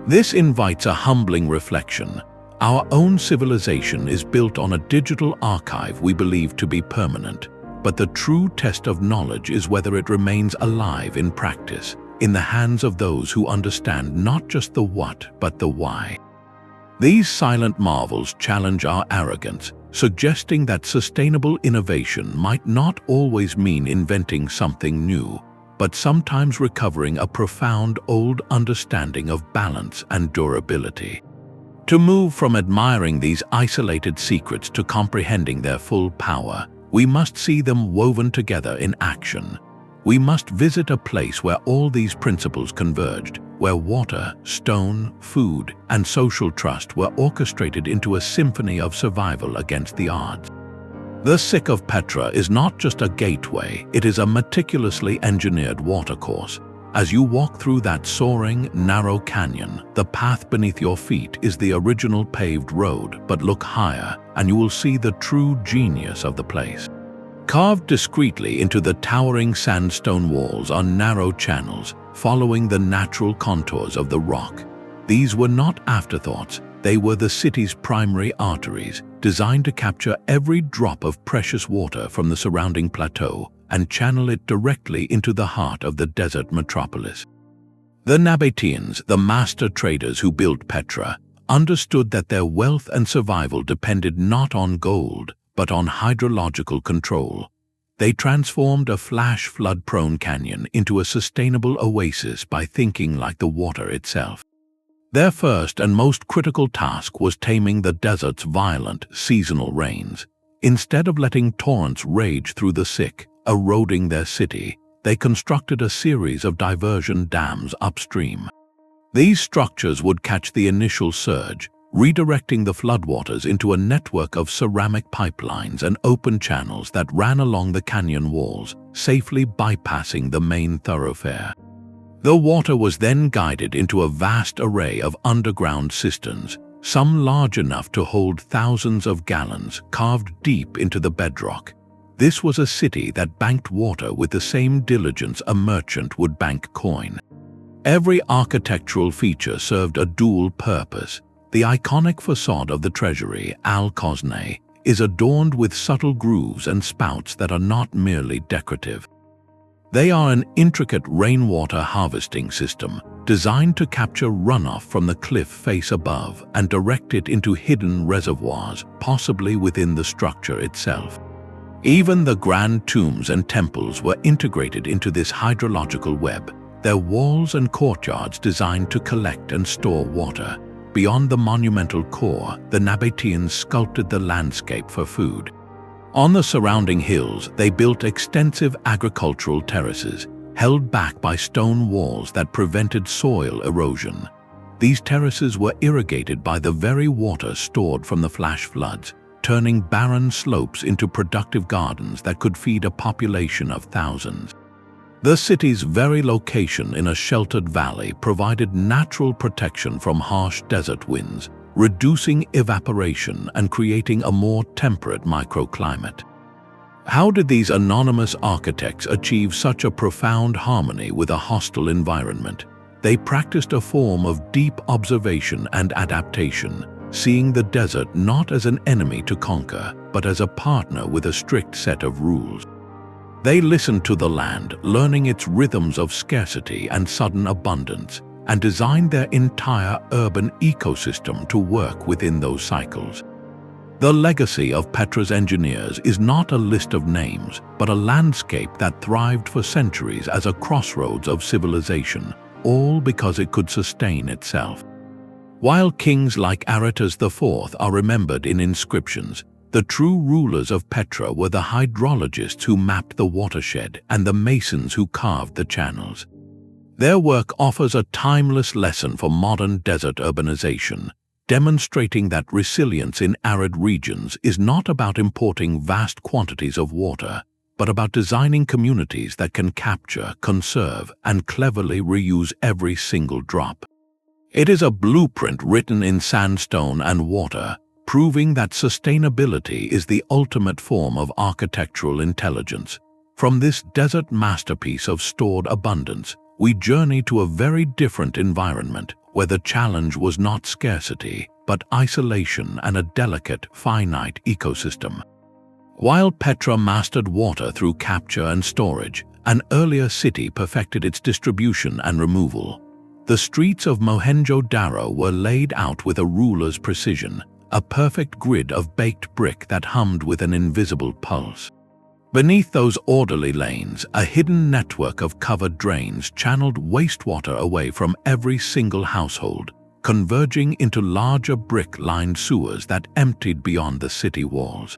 This invites a humbling reflection. Our own civilization is built on a digital archive we believe to be permanent, but the true test of knowledge is whether it remains alive in practice, in the hands of those who understand not just the what, but the why. These silent marvels challenge our arrogance, suggesting that sustainable innovation might not always mean inventing something new, but sometimes recovering a profound old understanding of balance and durability. To move from admiring these isolated secrets to comprehending their full power, we must see them woven together in action. We must visit a place where all these principles converged, where water, stone, food, and social trust were orchestrated into a symphony of survival against the odds. The Sick of Petra is not just a gateway, it is a meticulously engineered watercourse. As you walk through that soaring, narrow canyon, the path beneath your feet is the original paved road, but look higher, and you will see the true genius of the place. Carved discreetly into the towering sandstone walls are narrow channels, following the natural contours of the rock. These were not afterthoughts, they were the city's primary arteries, designed to capture every drop of precious water from the surrounding plateau and channel it directly into the heart of the desert metropolis. The Nabateans, the master traders who built Petra, understood that their wealth and survival depended not on gold, but on hydrological control. They transformed a flash flood-prone canyon into a sustainable oasis by thinking like the water itself. Their first and most critical task was taming the desert's violent, seasonal rains. Instead of letting torrents rage through the sick, eroding their city, they constructed a series of diversion dams upstream. These structures would catch the initial surge, redirecting the floodwaters into a network of ceramic pipelines and open channels that ran along the canyon walls, safely bypassing the main thoroughfare. The water was then guided into a vast array of underground cisterns, some large enough to hold thousands of gallons carved deep into the bedrock. This was a city that banked water with the same diligence a merchant would bank coin. Every architectural feature served a dual purpose. The iconic facade of the treasury, Al-Qasne, is adorned with subtle grooves and spouts that are not merely decorative. They are an intricate rainwater harvesting system designed to capture runoff from the cliff face above and direct it into hidden reservoirs, possibly within the structure itself. Even the grand tombs and temples were integrated into this hydrological web, their walls and courtyards designed to collect and store water. Beyond the monumental core, the Nabateans sculpted the landscape for food. On the surrounding hills, they built extensive agricultural terraces, held back by stone walls that prevented soil erosion. These terraces were irrigated by the very water stored from the flash floods, turning barren slopes into productive gardens that could feed a population of thousands. The city's very location in a sheltered valley provided natural protection from harsh desert winds, reducing evaporation and creating a more temperate microclimate. How did these anonymous architects achieve such a profound harmony with a hostile environment? They practiced a form of deep observation and adaptation, seeing the desert not as an enemy to conquer, but as a partner with a strict set of rules. They listened to the land, learning its rhythms of scarcity and sudden abundance, and designed their entire urban ecosystem to work within those cycles. The legacy of Petra's engineers is not a list of names, but a landscape that thrived for centuries as a crossroads of civilization, all because it could sustain itself. While kings like Aretas IV are remembered in inscriptions, the true rulers of Petra were the hydrologists who mapped the watershed and the masons who carved the channels. Their work offers a timeless lesson for modern desert urbanization, demonstrating that resilience in arid regions is not about importing vast quantities of water, but about designing communities that can capture, conserve, and cleverly reuse every single drop. It is a blueprint written in sandstone and water, proving that sustainability is the ultimate form of architectural intelligence. From this desert masterpiece of stored abundance, we journey to a very different environment where the challenge was not scarcity, but isolation and a delicate, finite ecosystem. While Petra mastered water through capture and storage, an earlier city perfected its distribution and removal. The streets of Mohenjo-Daro were laid out with a ruler's precision, a perfect grid of baked brick that hummed with an invisible pulse. Beneath those orderly lanes, a hidden network of covered drains channeled wastewater away from every single household, converging into larger brick-lined sewers that emptied beyond the city walls.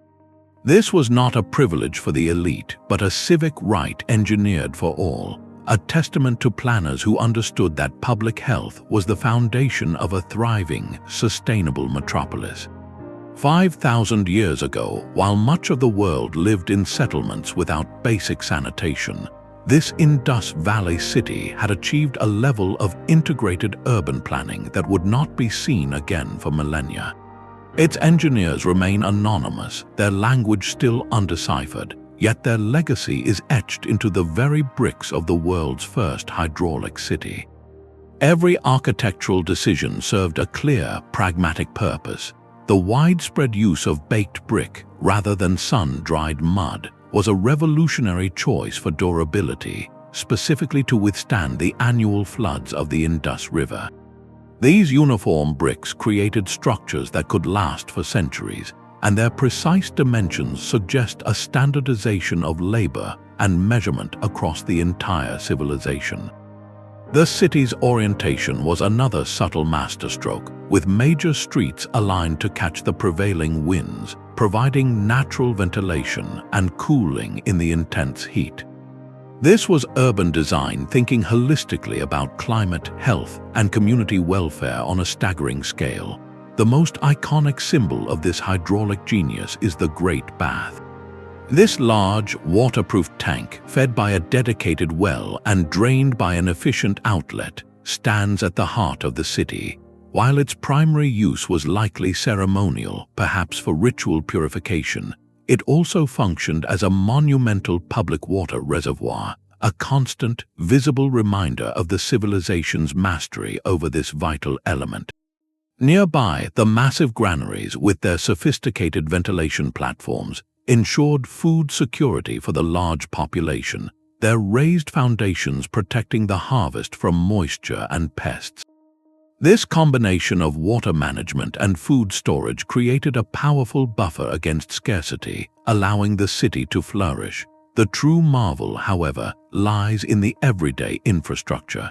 This was not a privilege for the elite, but a civic right engineered for all, a testament to planners who understood that public health was the foundation of a thriving, sustainable metropolis. 5,000 years ago, while much of the world lived in settlements without basic sanitation, this Indus Valley city had achieved a level of integrated urban planning that would not be seen again for millennia. Its engineers remain anonymous, their language still undeciphered, yet their legacy is etched into the very bricks of the world's first hydraulic city. Every architectural decision served a clear, pragmatic purpose. The widespread use of baked brick rather than sun-dried mud was a revolutionary choice for durability, specifically to withstand the annual floods of the Indus River. These uniform bricks created structures that could last for centuries, and their precise dimensions suggest a standardization of labor and measurement across the entire civilization. The city's orientation was another subtle masterstroke, with major streets aligned to catch the prevailing winds, providing natural ventilation and cooling in the intense heat. This was urban design thinking holistically about climate, health, and community welfare on a staggering scale. the most iconic symbol of this hydraulic genius is the Great Bath. This large, waterproof tank, fed by a dedicated well and drained by an efficient outlet, stands at the heart of the city. While its primary use was likely ceremonial, perhaps for ritual purification, it also functioned as a monumental public water reservoir, a constant, visible reminder of the civilization's mastery over this vital element. Nearby, the massive granaries, with their sophisticated ventilation platforms, ensured food security for the large population, their raised foundations protecting the harvest from moisture and pests. This combination of water management and food storage created a powerful buffer against scarcity, allowing the city to flourish. The true marvel, however, lies in the everyday infrastructure.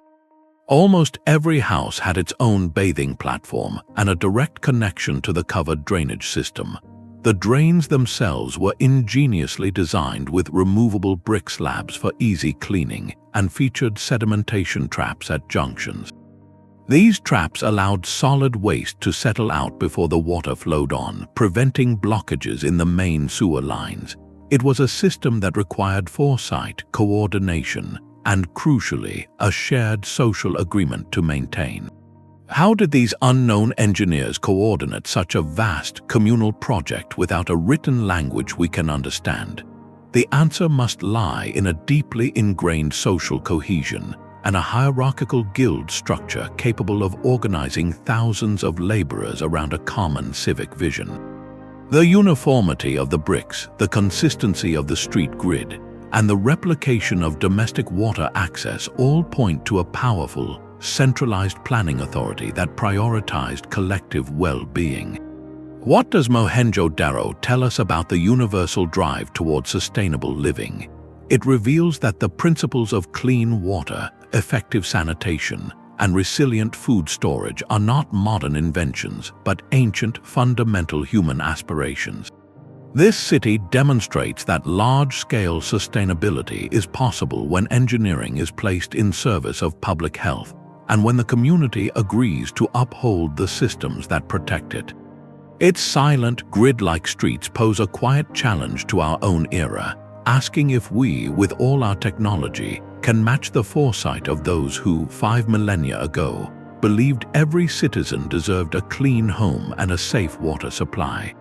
Almost every house had its own bathing platform and a direct connection to the covered drainage system. The drains themselves were ingeniously designed with removable brick slabs for easy cleaning and featured sedimentation traps at junctions. These traps allowed solid waste to settle out before the water flowed on, preventing blockages in the main sewer lines. It was a system that required foresight, coordination, and, crucially, a shared social agreement to maintain. How did these unknown engineers coordinate such a vast communal project without a written language we can understand? The answer must lie in a deeply ingrained social cohesion and a hierarchical guild structure capable of organizing thousands of laborers around a common civic vision. The uniformity of the bricks, the consistency of the street grid, and the replication of domestic water access all point to a powerful, centralized planning authority that prioritized collective well-being. What does Mohenjo-Daro tell us about the universal drive toward sustainable living? It reveals that the principles of clean water, effective sanitation, and resilient food storage are not modern inventions, but ancient, fundamental human aspirations. This city demonstrates that large-scale sustainability is possible when engineering is placed in service of public health, and when the community agrees to uphold the systems that protect it. Its silent, grid-like streets pose a quiet challenge to our own era, asking if we, with all our technology, can match the foresight of those who, 5 millennia ago, believed every citizen deserved a clean home and a safe water supply.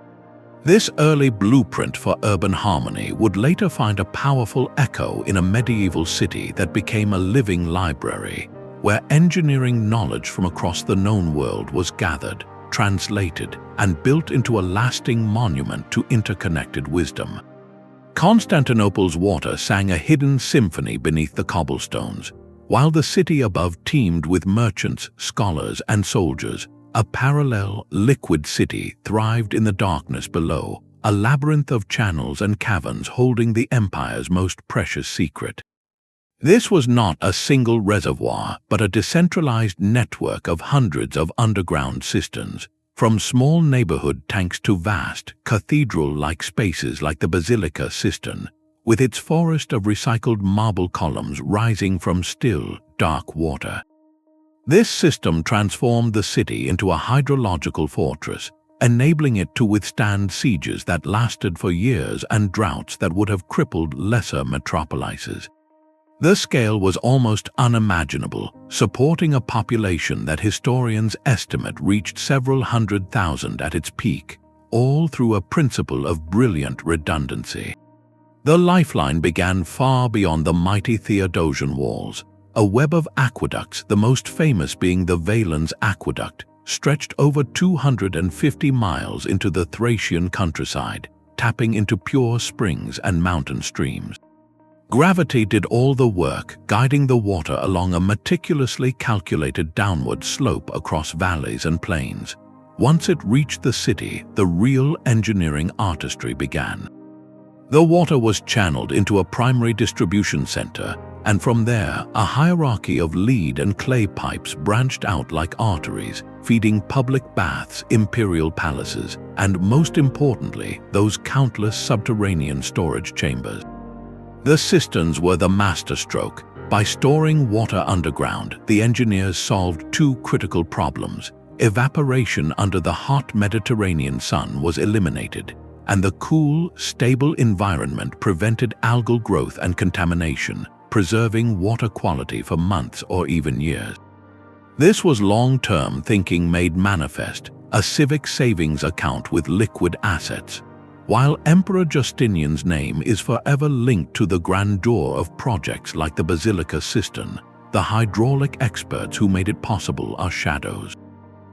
This early blueprint for urban harmony would later find a powerful echo in a medieval city that became a living library, where engineering knowledge from across the known world was gathered, translated, and built into a lasting monument to interconnected wisdom. Constantinople's water sang a hidden symphony beneath the cobblestones, while the city above teemed with merchants, scholars, and soldiers. A parallel, liquid city thrived in the darkness below, a labyrinth of channels and caverns holding the empire's most precious secret. This was not a single reservoir, but a decentralized network of hundreds of underground cisterns, from small neighborhood tanks to vast, cathedral-like spaces like the Basilica Cistern, with its forest of recycled marble columns rising from still, dark water. This system transformed the city into a hydrological fortress, enabling it to withstand sieges that lasted for years and droughts that would have crippled lesser metropolises. The scale was almost unimaginable, supporting a population that historians estimate reached several 100,000 at its peak, all through a principle of brilliant redundancy. The lifeline began far beyond the mighty Theodosian walls, a web of aqueducts, the most famous being the Valens Aqueduct, stretched over 250 miles into the Thracian countryside, tapping into pure springs and mountain streams. Gravity did all the work, guiding the water along a meticulously calculated downward slope across valleys and plains. Once it reached the city, the real engineering artistry began. The water was channeled into a primary distribution center, and from there, a hierarchy of lead and clay pipes branched out like arteries, feeding public baths, imperial palaces, and most importantly, those countless subterranean storage chambers. The cisterns were the masterstroke. By storing water underground, the engineers solved two critical problems: evaporation under the hot Mediterranean sun was eliminated, and the cool, stable environment prevented algal growth and contamination, preserving water quality for months or even years. This was long-term thinking made manifest, a civic savings account with liquid assets. While Emperor Justinian's name is forever linked to the grandeur of projects like the Basilica Cistern, the hydraulic experts who made it possible are shadows.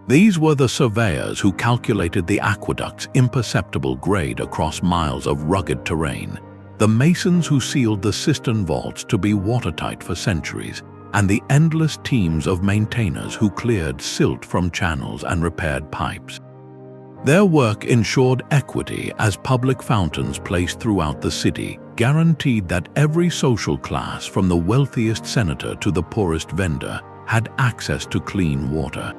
These were the surveyors who calculated the aqueduct's imperceptible grade across miles of rugged terrain, the masons who sealed the cistern vaults to be watertight for centuries, and the endless teams of maintainers who cleared silt from channels and repaired pipes. Their work ensured equity as public fountains placed throughout the city guaranteed that every social class, from the wealthiest senator to the poorest vendor, had access to clean water.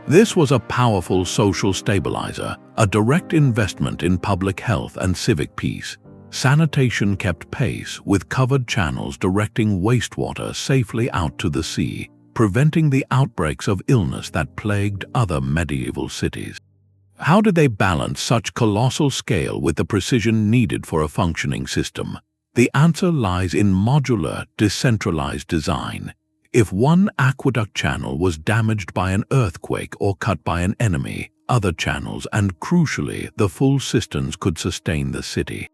This was a powerful social stabilizer, a direct investment in public health and civic peace. Sanitation kept pace with covered channels directing wastewater safely out to the sea, preventing the outbreaks of illness that plagued other medieval cities. How did they balance such colossal scale with the precision needed for a functioning system? The answer lies in modular, decentralized design. If one aqueduct channel was damaged by an earthquake or cut by an enemy, other channels and, crucially, the full cisterns could sustain the city.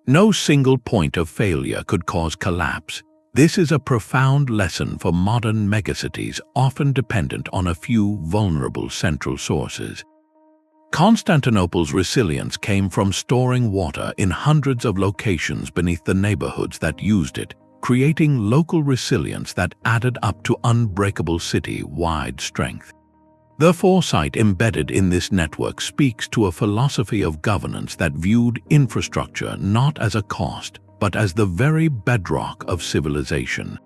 No single point of failure could cause collapse. This is a profound lesson for modern megacities often dependent on a few vulnerable central sources. Constantinople's resilience came from storing water in hundreds of locations beneath the neighborhoods that used it, creating local resilience that added up to unbreakable city-wide strength. The foresight embedded in this network speaks to a philosophy of governance that viewed infrastructure not as a cost, but as the very bedrock of civilization.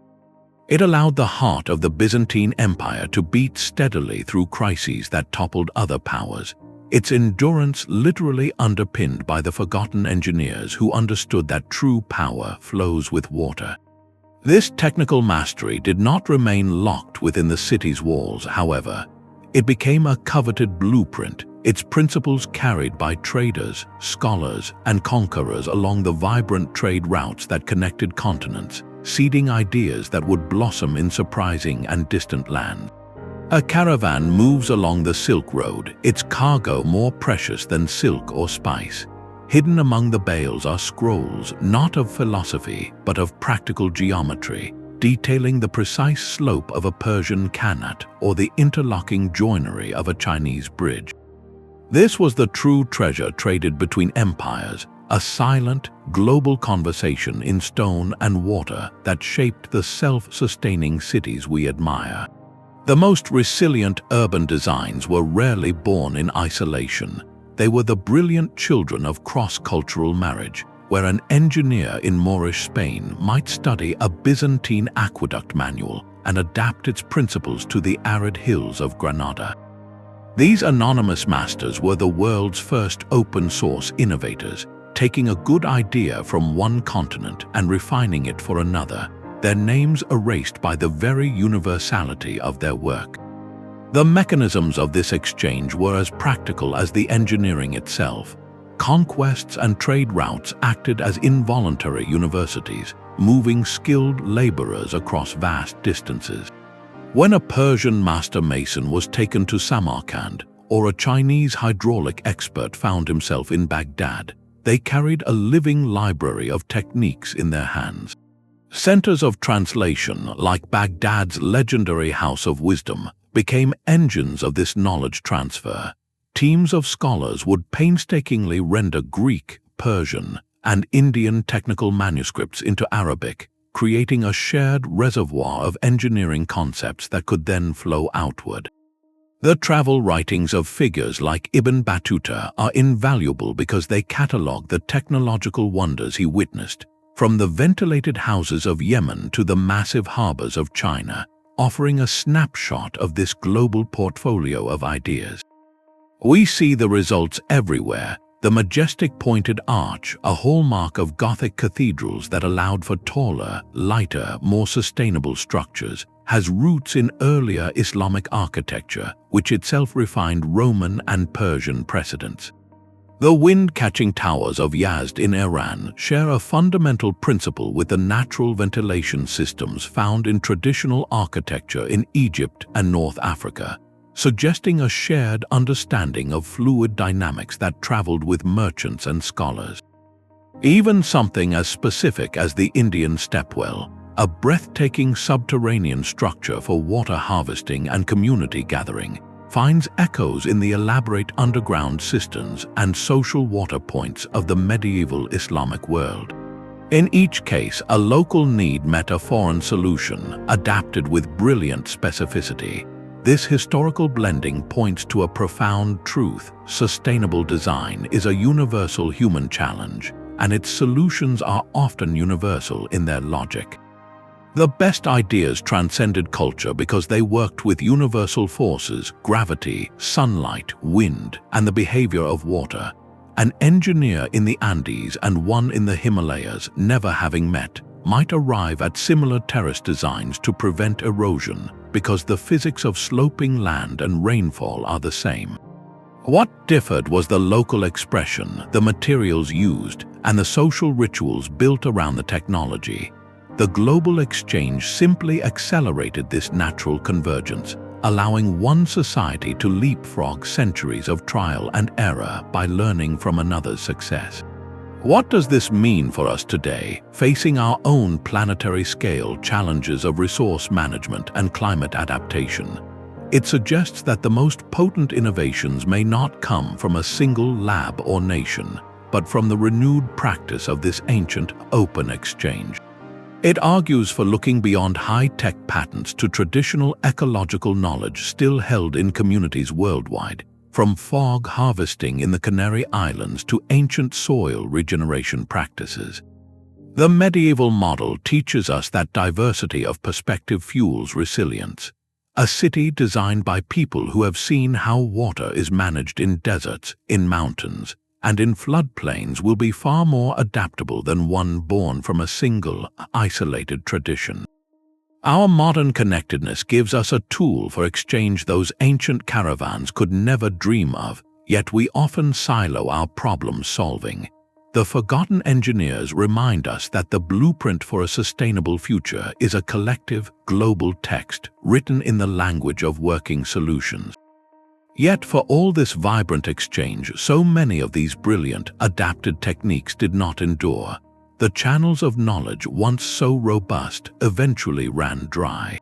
It allowed the heart of the Byzantine Empire to beat steadily through crises that toppled other powers, its endurance literally underpinned by the forgotten engineers who understood that true power flows with water. This technical mastery did not remain locked within the city's walls, however. It became a coveted blueprint, its principles carried by traders, scholars, and conquerors along the vibrant trade routes that connected continents, seeding ideas that would blossom in surprising and distant lands. A caravan moves along the Silk Road, its cargo more precious than silk or spice. Hidden among the bales are scrolls not of philosophy but of practical geometry, detailing the precise slope of a Persian Qanat or the interlocking joinery of a Chinese bridge. This was the true treasure traded between empires, a silent, global conversation in stone and water that shaped the self-sustaining cities we admire. The most resilient urban designs were rarely born in isolation. They were the brilliant children of cross-cultural marriage, where an engineer in Moorish Spain might study a Byzantine aqueduct manual and adapt its principles to the arid hills of Granada. These anonymous masters were the world's first open-source innovators, taking a good idea from one continent and refining it for another, their names erased by the very universality of their work. The mechanisms of this exchange were as practical as the engineering itself. Conquests and trade routes acted as involuntary universities, moving skilled laborers across vast distances. When a Persian master mason was taken to Samarkand, or a Chinese hydraulic expert found himself in Baghdad, they carried a living library of techniques in their hands. Centers of translation, like Baghdad's legendary House of Wisdom, became engines of this knowledge transfer. Teams of scholars would painstakingly render Greek, Persian, and Indian technical manuscripts into Arabic, creating a shared reservoir of engineering concepts that could then flow outward. The travel writings of figures like Ibn Battuta are invaluable because they catalogue the technological wonders he witnessed, from the ventilated houses of Yemen to the massive harbors of China, offering a snapshot of this global portfolio of ideas. We see the results everywhere, The majestic pointed arch, a hallmark of Gothic cathedrals that allowed for taller, lighter, more sustainable structures, has roots in earlier Islamic architecture, which itself refined Roman and Persian precedents. The wind-catching towers of Yazd in Iran share a fundamental principle with the natural ventilation systems found in traditional architecture in Egypt and North Africa, suggesting a shared understanding of fluid dynamics that traveled with merchants and scholars. Even something as specific as the Indian stepwell, a breathtaking subterranean structure for water harvesting and community gathering, finds echoes in the elaborate underground cisterns and social water points of the medieval Islamic world. In each case, a local need met a foreign solution, adapted with brilliant specificity. This historical blending points to a profound truth: sustainable design is a universal human challenge, and its solutions are often universal in their logic. The best ideas transcended culture because they worked with universal forces: gravity, sunlight, wind, and the behavior of water. An engineer in the Andes and one in the Himalayas, never having met, might arrive at similar terrace designs to prevent erosion, because the physics of sloping land and rainfall are the same. What differed was the local expression, the materials used, and the social rituals built around the technology. The global exchange simply accelerated this natural convergence, allowing one society to leapfrog centuries of trial and error by learning from another's success. What does this mean for us today, facing our own planetary-scale challenges of resource management and climate adaptation? It suggests that the most potent innovations may not come from a single lab or nation, but from the renewed practice of this ancient, open exchange. It argues for looking beyond high-tech patents to traditional ecological knowledge still held in communities worldwide, from fog harvesting in the Canary Islands to ancient soil regeneration practices. The medieval model teaches us that diversity of perspective fuels resilience. A city designed by people who have seen how water is managed in deserts, in mountains, and in floodplains will be far more adaptable than one born from a single, isolated tradition. Our modern connectedness gives us a tool for exchange those ancient caravans could never dream of, yet we often silo our problem solving. The forgotten engineers remind us that the blueprint for a sustainable future is a collective, global text written in the language of working solutions. Yet for all this vibrant exchange, so many of these brilliant, adapted techniques did not endure. The channels of knowledge, once so robust, eventually ran dry.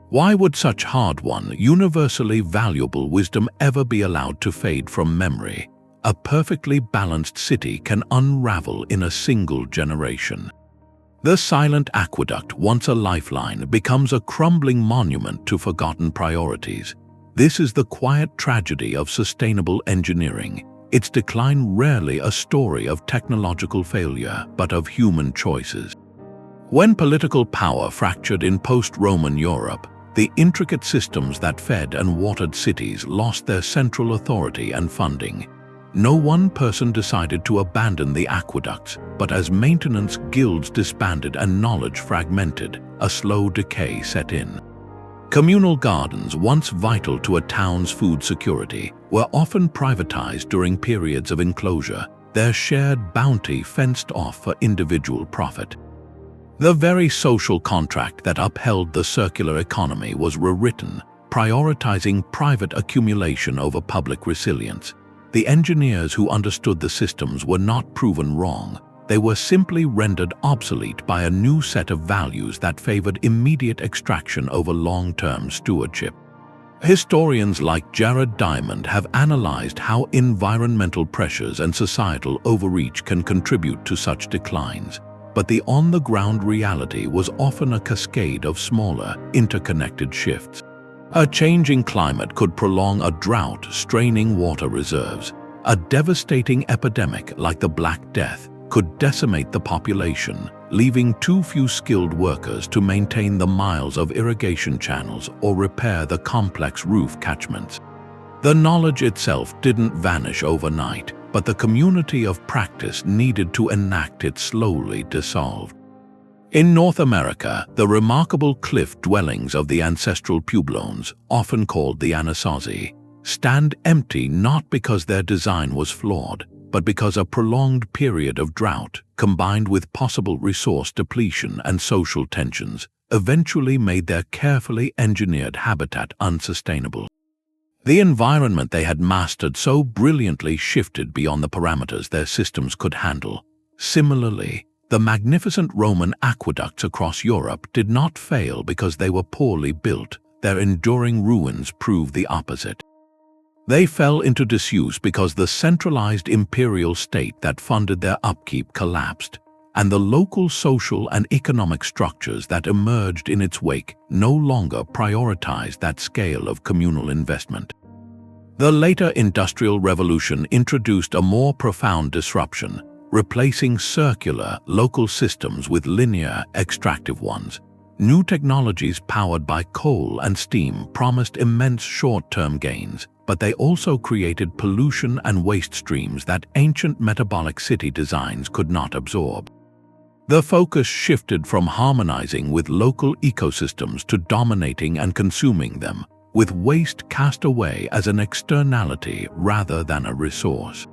Why would such hard-won, universally valuable wisdom ever be allowed to fade from memory? A perfectly balanced city can unravel in a single generation. The silent aqueduct, once a lifeline, becomes a crumbling monument to forgotten priorities. This is the quiet tragedy of sustainable engineering. Its decline rarely a story of technological failure, but of human choices. When political power fractured in post-Roman Europe, the intricate systems that fed and watered cities lost their central authority and funding. No one person decided to abandon the aqueducts, but as maintenance guilds disbanded and knowledge fragmented, a slow decay set in. Communal gardens, once vital to a town's food security, were often privatized during periods of enclosure, their shared bounty fenced off for individual profit. The very social contract that upheld the circular economy was rewritten, prioritizing private accumulation over public resilience. The engineers who understood the systems were not proven wrong. They were simply rendered obsolete by a new set of values that favored immediate extraction over long-term stewardship. Historians like Jared Diamond have analyzed how environmental pressures and societal overreach can contribute to such declines, but the on-the-ground reality was often a cascade of smaller, interconnected shifts. A changing climate could prolong a drought, straining water reserves. A devastating epidemic like the Black Death could decimate the population, leaving too few skilled workers to maintain the miles of irrigation channels or repair the complex roof catchments. The knowledge itself didn't vanish overnight, but the community of practice needed to enact it slowly dissolved. In North America, the remarkable cliff dwellings of the ancestral Pueblones, often called the Anasazi, stand empty not because their design was flawed, but because a prolonged period of drought, combined with possible resource depletion and social tensions, eventually made their carefully engineered habitat unsustainable. The environment they had mastered so brilliantly shifted beyond the parameters their systems could handle. Similarly, the magnificent Roman aqueducts across Europe did not fail because they were poorly built. Their enduring ruins prove the opposite. They fell into disuse because the centralized imperial state that funded their upkeep collapsed, and the local social and economic structures that emerged in its wake no longer prioritized that scale of communal investment. The later Industrial Revolution introduced a more profound disruption, replacing circular, local systems with linear, extractive ones. New technologies powered by coal and steam promised immense short-term gains, but they also created pollution and waste streams that ancient metabolic city designs could not absorb. The focus shifted from harmonizing with local ecosystems to dominating and consuming them, with waste cast away as an externality rather than a resource.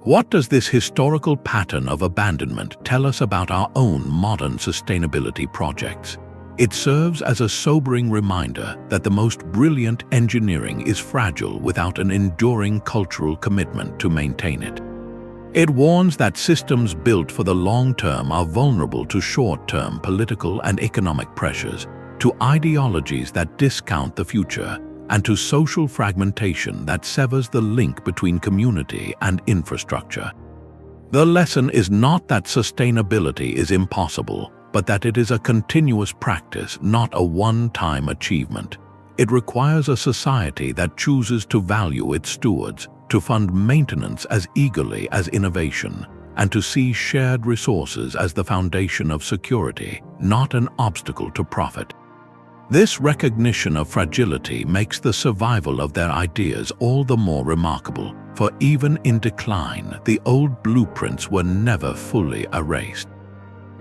What does this historical pattern of abandonment tell us about our own modern sustainability projects? It serves as a sobering reminder that the most brilliant engineering is fragile without an enduring cultural commitment to maintain it. It warns that systems built for the long term are vulnerable to short-term political and economic pressures, to ideologies that discount the future, and to social fragmentation that severs the link between community and infrastructure. The lesson is not that sustainability is impossible, but that it is a continuous practice, not a one-time achievement. It requires a society that chooses to value its stewards, to fund maintenance as eagerly as innovation, and to see shared resources as the foundation of security, not an obstacle to profit. This recognition of fragility makes the survival of their ideas all the more remarkable, for even in decline, the old blueprints were never fully erased.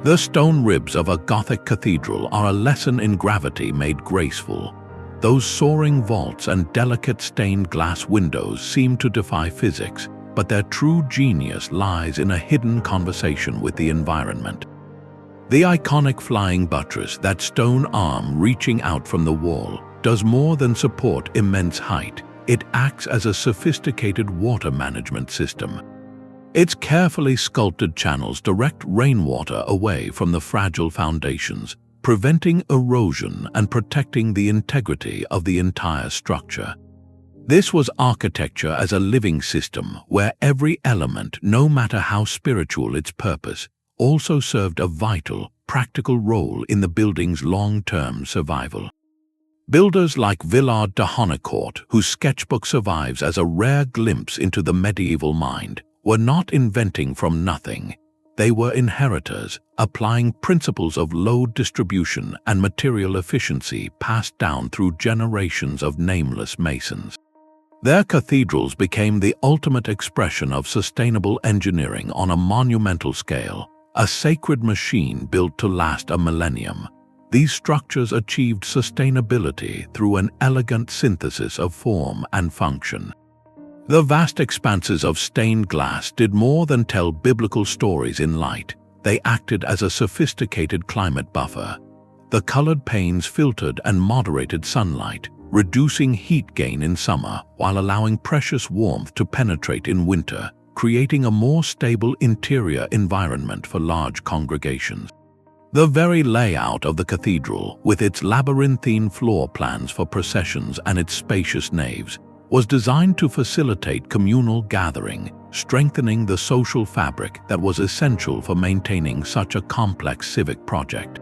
The stone ribs of a Gothic cathedral are a lesson in gravity made graceful. Those soaring vaults and delicate stained glass windows seem to defy physics, but their true genius lies in a hidden conversation with the environment. The iconic flying buttress, that stone arm reaching out from the wall, does more than support immense height. It acts as a sophisticated water management system. Its carefully sculpted channels direct rainwater away from the fragile foundations, preventing erosion and protecting the integrity of the entire structure. This was architecture as a living system where every element, no matter how spiritual its purpose, also served a vital, practical role in the building's long-term survival. Builders like Villard de Honnecourt, whose sketchbook survives as a rare glimpse into the medieval mind, were not inventing from nothing. They were inheritors, applying principles of load distribution and material efficiency passed down through generations of nameless masons. Their cathedrals became the ultimate expression of sustainable engineering on a monumental scale, a sacred machine built to last a millennium. These structures achieved sustainability through an elegant synthesis of form and function. The vast expanses of stained glass did more than tell biblical stories in light. They acted as a sophisticated climate buffer. The colored panes filtered and moderated sunlight, reducing heat gain in summer while allowing precious warmth to penetrate in winter, creating a more stable interior environment for large congregations. The very layout of the cathedral, with its labyrinthine floor plans for processions and its spacious naves, was designed to facilitate communal gathering, strengthening the social fabric that was essential for maintaining such a complex civic project.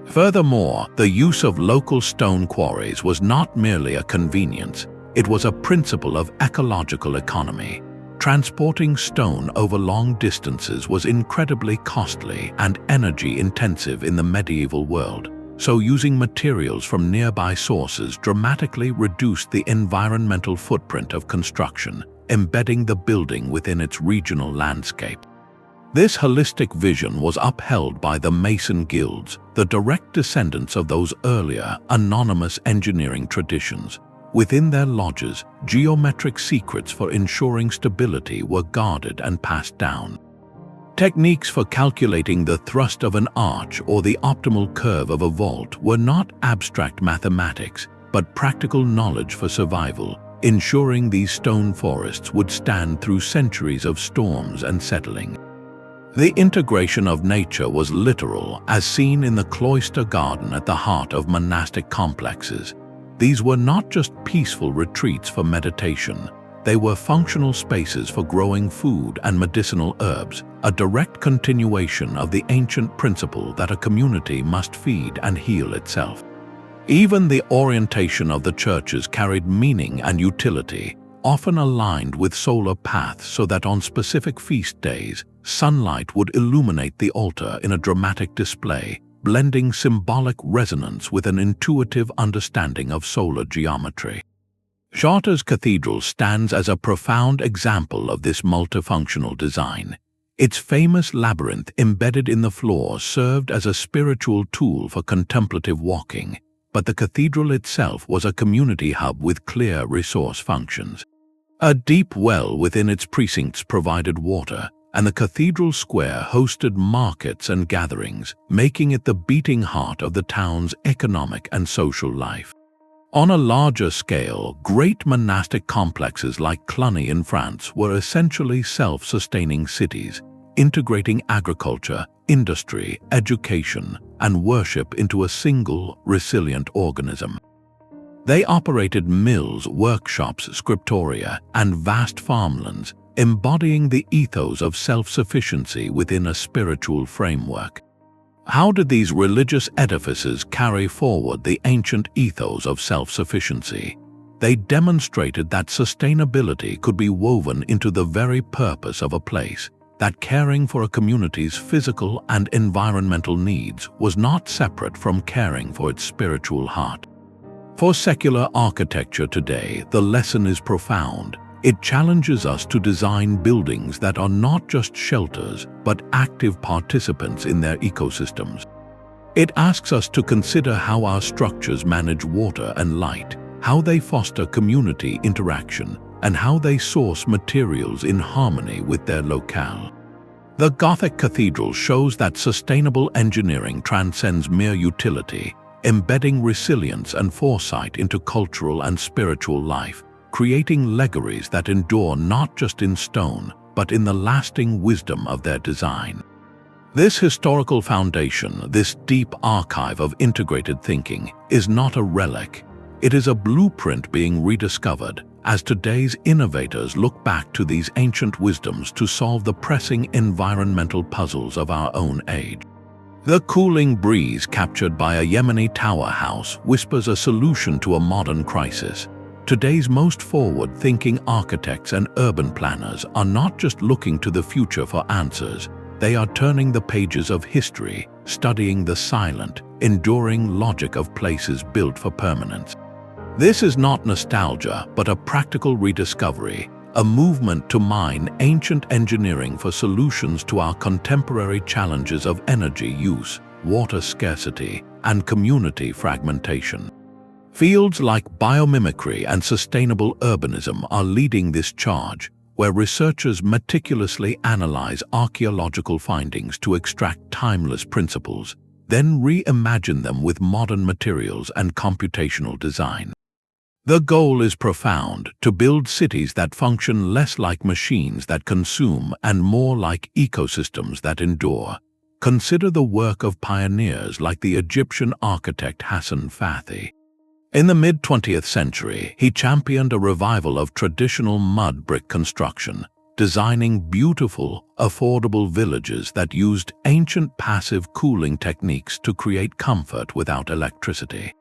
Furthermore, the use of local stone quarries was not merely a convenience, it was a principle of ecological economy. Transporting stone over long distances was incredibly costly and energy-intensive in the medieval world, so using materials from nearby sources dramatically reduced the environmental footprint of construction, embedding the building within its regional landscape. This holistic vision was upheld by the Mason guilds, the direct descendants of those earlier, anonymous engineering traditions. Within their lodges, geometric secrets for ensuring stability were guarded and passed down. Techniques for calculating the thrust of an arch or the optimal curve of a vault were not abstract mathematics, but practical knowledge for survival, ensuring these stone forests would stand through centuries of storms and settling. The integration of nature was literal, as seen in the cloister garden at the heart of monastic complexes. These were not just peaceful retreats for meditation, they were functional spaces for growing food and medicinal herbs, a direct continuation of the ancient principle that a community must feed and heal itself. Even the orientation of the churches carried meaning and utility, often aligned with solar paths so that on specific feast days, sunlight would illuminate the altar in a dramatic display, blending symbolic resonance with an intuitive understanding of solar geometry. Chartres Cathedral stands as a profound example of this multifunctional design. Its famous labyrinth embedded in the floor served as a spiritual tool for contemplative walking, but the cathedral itself was a community hub with clear resource functions. A deep well within its precincts provided water, and the cathedral square hosted markets and gatherings, making it the beating heart of the town's economic and social life. On a larger scale, great monastic complexes like Cluny in France were essentially self-sustaining cities, integrating agriculture, industry, education, and worship into a single, resilient organism. They operated mills, workshops, scriptoria, and vast farmlands, embodying the ethos of self-sufficiency within a spiritual framework. How did these religious edifices carry forward the ancient ethos of self-sufficiency? They demonstrated that sustainability could be woven into the very purpose of a place, that caring for a community's physical and environmental needs was not separate from caring for its spiritual heart. For secular architecture today, the lesson is profound. It challenges us to design buildings that are not just shelters, but active participants in their ecosystems. It asks us to consider how our structures manage water and light, how they foster community interaction, and how they source materials in harmony with their locale. The Gothic cathedral shows that sustainable engineering transcends mere utility, embedding resilience and foresight into cultural and spiritual life, creating legacies that endure not just in stone, but in the lasting wisdom of their design. This historical foundation, this deep archive of integrated thinking, is not a relic. It is a blueprint being rediscovered as today's innovators look back to these ancient wisdoms to solve the pressing environmental puzzles of our own age. The cooling breeze captured by a Yemeni tower house whispers a solution to a modern crisis. Today's most forward-thinking architects and urban planners are not just looking to the future for answers, they are turning the pages of history, studying the silent, enduring logic of places built for permanence. This is not nostalgia, but a practical rediscovery, a movement to mine ancient engineering for solutions to our contemporary challenges of energy use, water scarcity, and community fragmentation. Fields like biomimicry and sustainable urbanism are leading this charge, where researchers meticulously analyze archaeological findings to extract timeless principles, then reimagine them with modern materials and computational design. The goal is profound: to build cities that function less like machines that consume and more like ecosystems that endure. Consider the work of pioneers like the Egyptian architect Hassan Fathi. In the mid-20th century, he championed a revival of traditional mud brick construction, designing beautiful, affordable villages that used ancient passive cooling techniques to create comfort without electricity.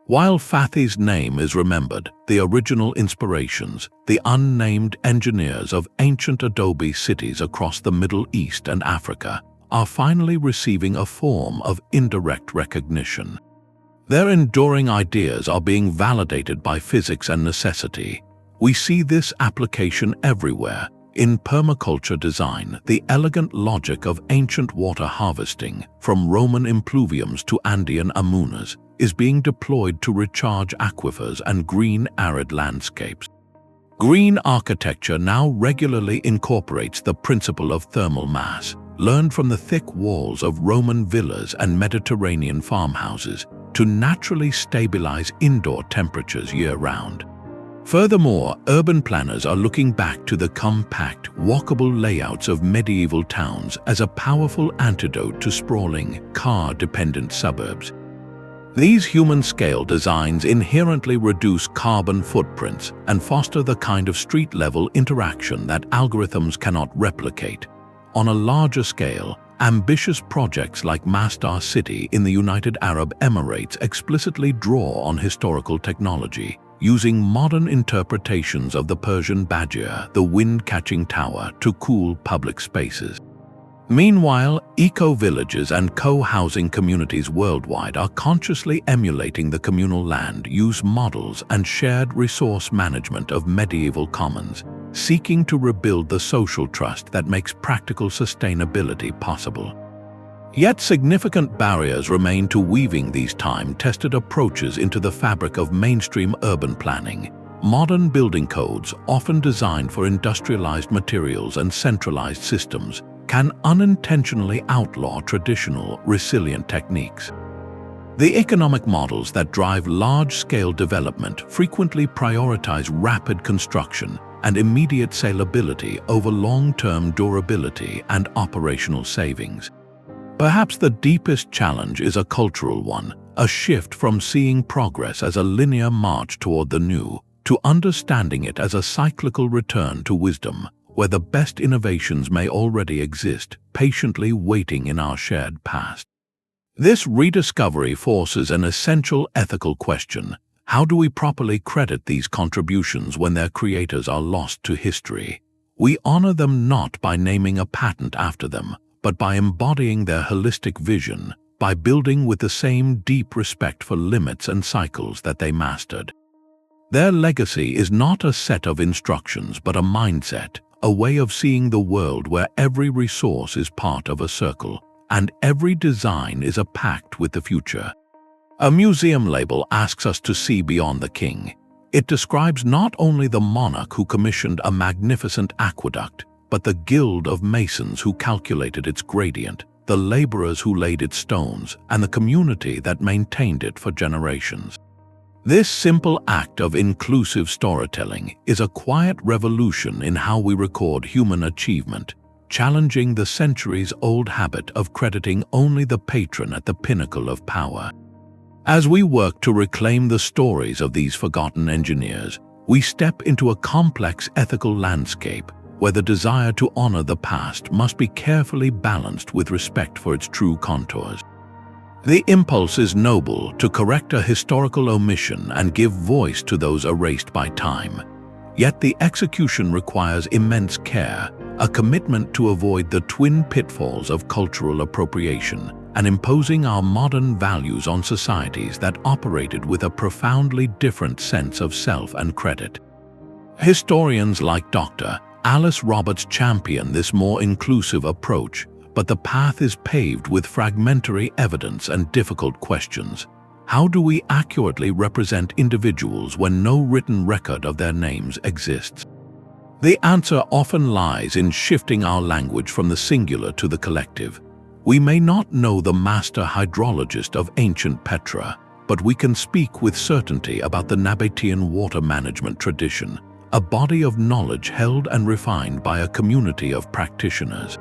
While Fathi's name is remembered, the original inspirations, the unnamed engineers of ancient adobe cities across the Middle East and Africa, are finally receiving a form of indirect recognition. Their enduring ideas are being validated by physics and necessity. We see this application everywhere. In permaculture design, the elegant logic of ancient water harvesting, from Roman impluviums to Andean amunas, is being deployed to recharge aquifers and green arid landscapes. Green architecture now regularly incorporates the principle of thermal mass, learned from the thick walls of Roman villas and Mediterranean farmhouses, to naturally stabilize indoor temperatures year-round. Furthermore, urban planners are looking back to the compact, walkable layouts of medieval towns as a powerful antidote to sprawling, car-dependent suburbs. These human-scale designs inherently reduce carbon footprints and foster the kind of street-level interaction that algorithms cannot replicate. On a larger scale, ambitious projects like Masdar City in the United Arab Emirates explicitly draw on historical technology, using modern interpretations of the Persian Bajir, the wind-catching tower, to cool public spaces. Meanwhile, eco-villages and co-housing communities worldwide are consciously emulating the communal land use models and shared resource management of medieval commons, seeking to rebuild the social trust that makes practical sustainability possible. Yet significant barriers remain to weaving these time-tested approaches into the fabric of mainstream urban planning. Modern building codes, often designed for industrialized materials and centralized systems, can unintentionally outlaw traditional, resilient techniques. The economic models that drive large-scale development frequently prioritize rapid construction and immediate salability over long-term durability and operational savings. Perhaps the deepest challenge is a cultural one, a shift from seeing progress as a linear march toward the new, to understanding it as a cyclical return to wisdom, where the best innovations may already exist, patiently waiting in our shared past. This rediscovery forces an essential ethical question. How do we properly credit these contributions when their creators are lost to history? We honor them not by naming a patent after them, but by embodying their holistic vision, by building with the same deep respect for limits and cycles that they mastered. Their legacy is not a set of instructions but a mindset, a way of seeing the world where every resource is part of a circle, and every design is a pact with the future. A museum label asks us to see beyond the king. It describes not only the monarch who commissioned a magnificent aqueduct, but the guild of masons who calculated its gradient, the laborers who laid its stones, and the community that maintained it for generations. This simple act of inclusive storytelling is a quiet revolution in how we record human achievement, challenging the centuries-old habit of crediting only the patron at the pinnacle of power. As we work to reclaim the stories of these forgotten engineers, we step into a complex ethical landscape where the desire to honor the past must be carefully balanced with respect for its true contours. The impulse is noble to correct a historical omission and give voice to those erased by time. Yet the execution requires immense care, a commitment to avoid the twin pitfalls of cultural appropriation and imposing our modern values on societies that operated with a profoundly different sense of self and credit. Historians like Dr. Alice Roberts champion this more inclusive approach, but the path is paved with fragmentary evidence and difficult questions. How do we accurately represent individuals when no written record of their names exists? The answer often lies in shifting our language from the singular to the collective. We may not know the master hydrologist of ancient Petra, but we can speak with certainty about the Nabatean water management tradition, a body of knowledge held and refined by a community of practitioners.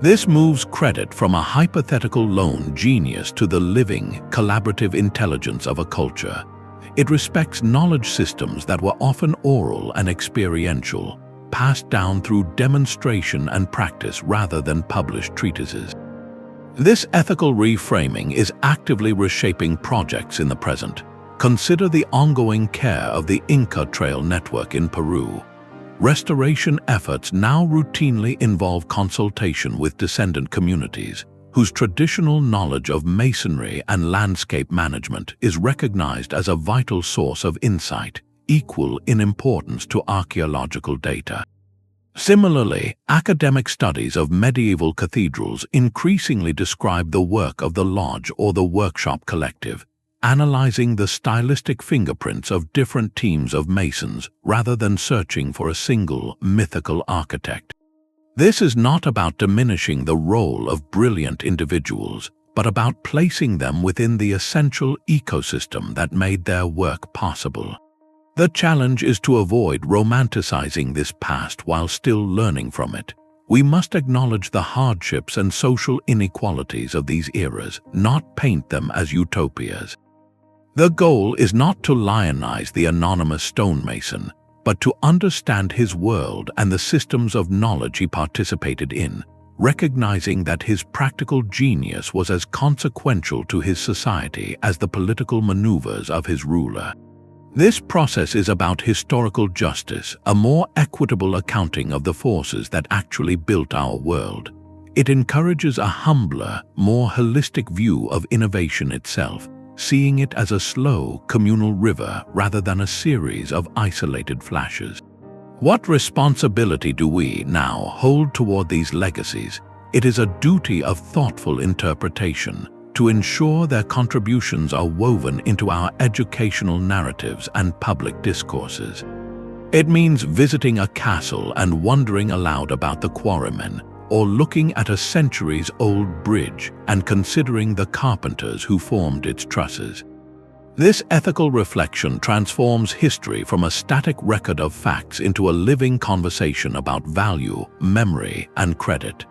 This moves credit from a hypothetical lone genius to the living, collaborative intelligence of a culture. It respects knowledge systems that were often oral and experiential, passed down through demonstration and practice rather than published treatises. This ethical reframing is actively reshaping projects in the present. Consider the ongoing care of the Inca Trail network in Peru. Restoration efforts now routinely involve consultation with descendant communities, whose traditional knowledge of masonry and landscape management is recognized as a vital source of insight, equal in importance to archaeological data. Similarly, academic studies of medieval cathedrals increasingly describe the work of the lodge or the workshop collective, analyzing the stylistic fingerprints of different teams of masons rather than searching for a single mythical architect. This is not about diminishing the role of brilliant individuals, but about placing them within the essential ecosystem that made their work possible. The challenge is to avoid romanticizing this past while still learning from it. We must acknowledge the hardships and social inequalities of these eras, not paint them as utopias. The goal is not to lionize the anonymous stonemason, but to understand his world and the systems of knowledge he participated in, recognizing that his practical genius was as consequential to his society as the political maneuvers of his ruler. This process is about historical justice, a more equitable accounting of the forces that actually built our world. It encourages a humbler, more holistic view of innovation itself, seeing it as a slow, communal river rather than a series of isolated flashes. What responsibility do we now hold toward these legacies? It is a duty of thoughtful interpretation, to ensure their contributions are woven into our educational narratives and public discourses. It means visiting a castle and wondering aloud about the quarrymen, or looking at a centuries-old bridge and considering the carpenters who formed its trusses. This ethical reflection transforms history from a static record of facts into a living conversation about value, memory, and credit.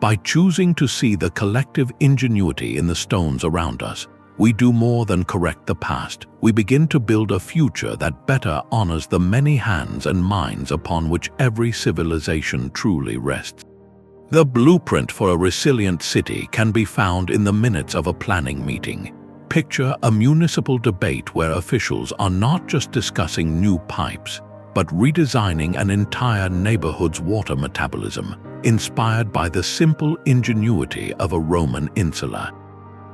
By choosing to see the collective ingenuity in the stones around us, we do more than correct the past. We begin to build a future that better honors the many hands and minds upon which every civilization truly rests. The blueprint for a resilient city can be found in the minutes of a planning meeting. Picture a municipal debate where officials are not just discussing new pipes, but redesigning an entire neighborhood's water metabolism, inspired by the simple ingenuity of a Roman insula.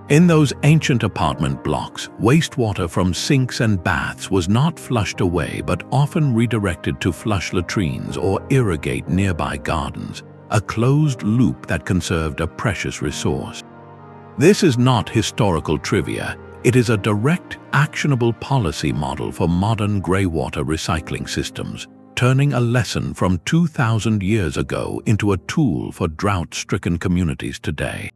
In those ancient apartment blocks, wastewater from sinks and baths was not flushed away but often redirected to flush latrines or irrigate nearby gardens, a closed loop that conserved a precious resource. This is not historical trivia. It is a direct, actionable policy model for modern greywater recycling systems, turning a lesson from 2,000 years ago into a tool for drought-stricken communities today.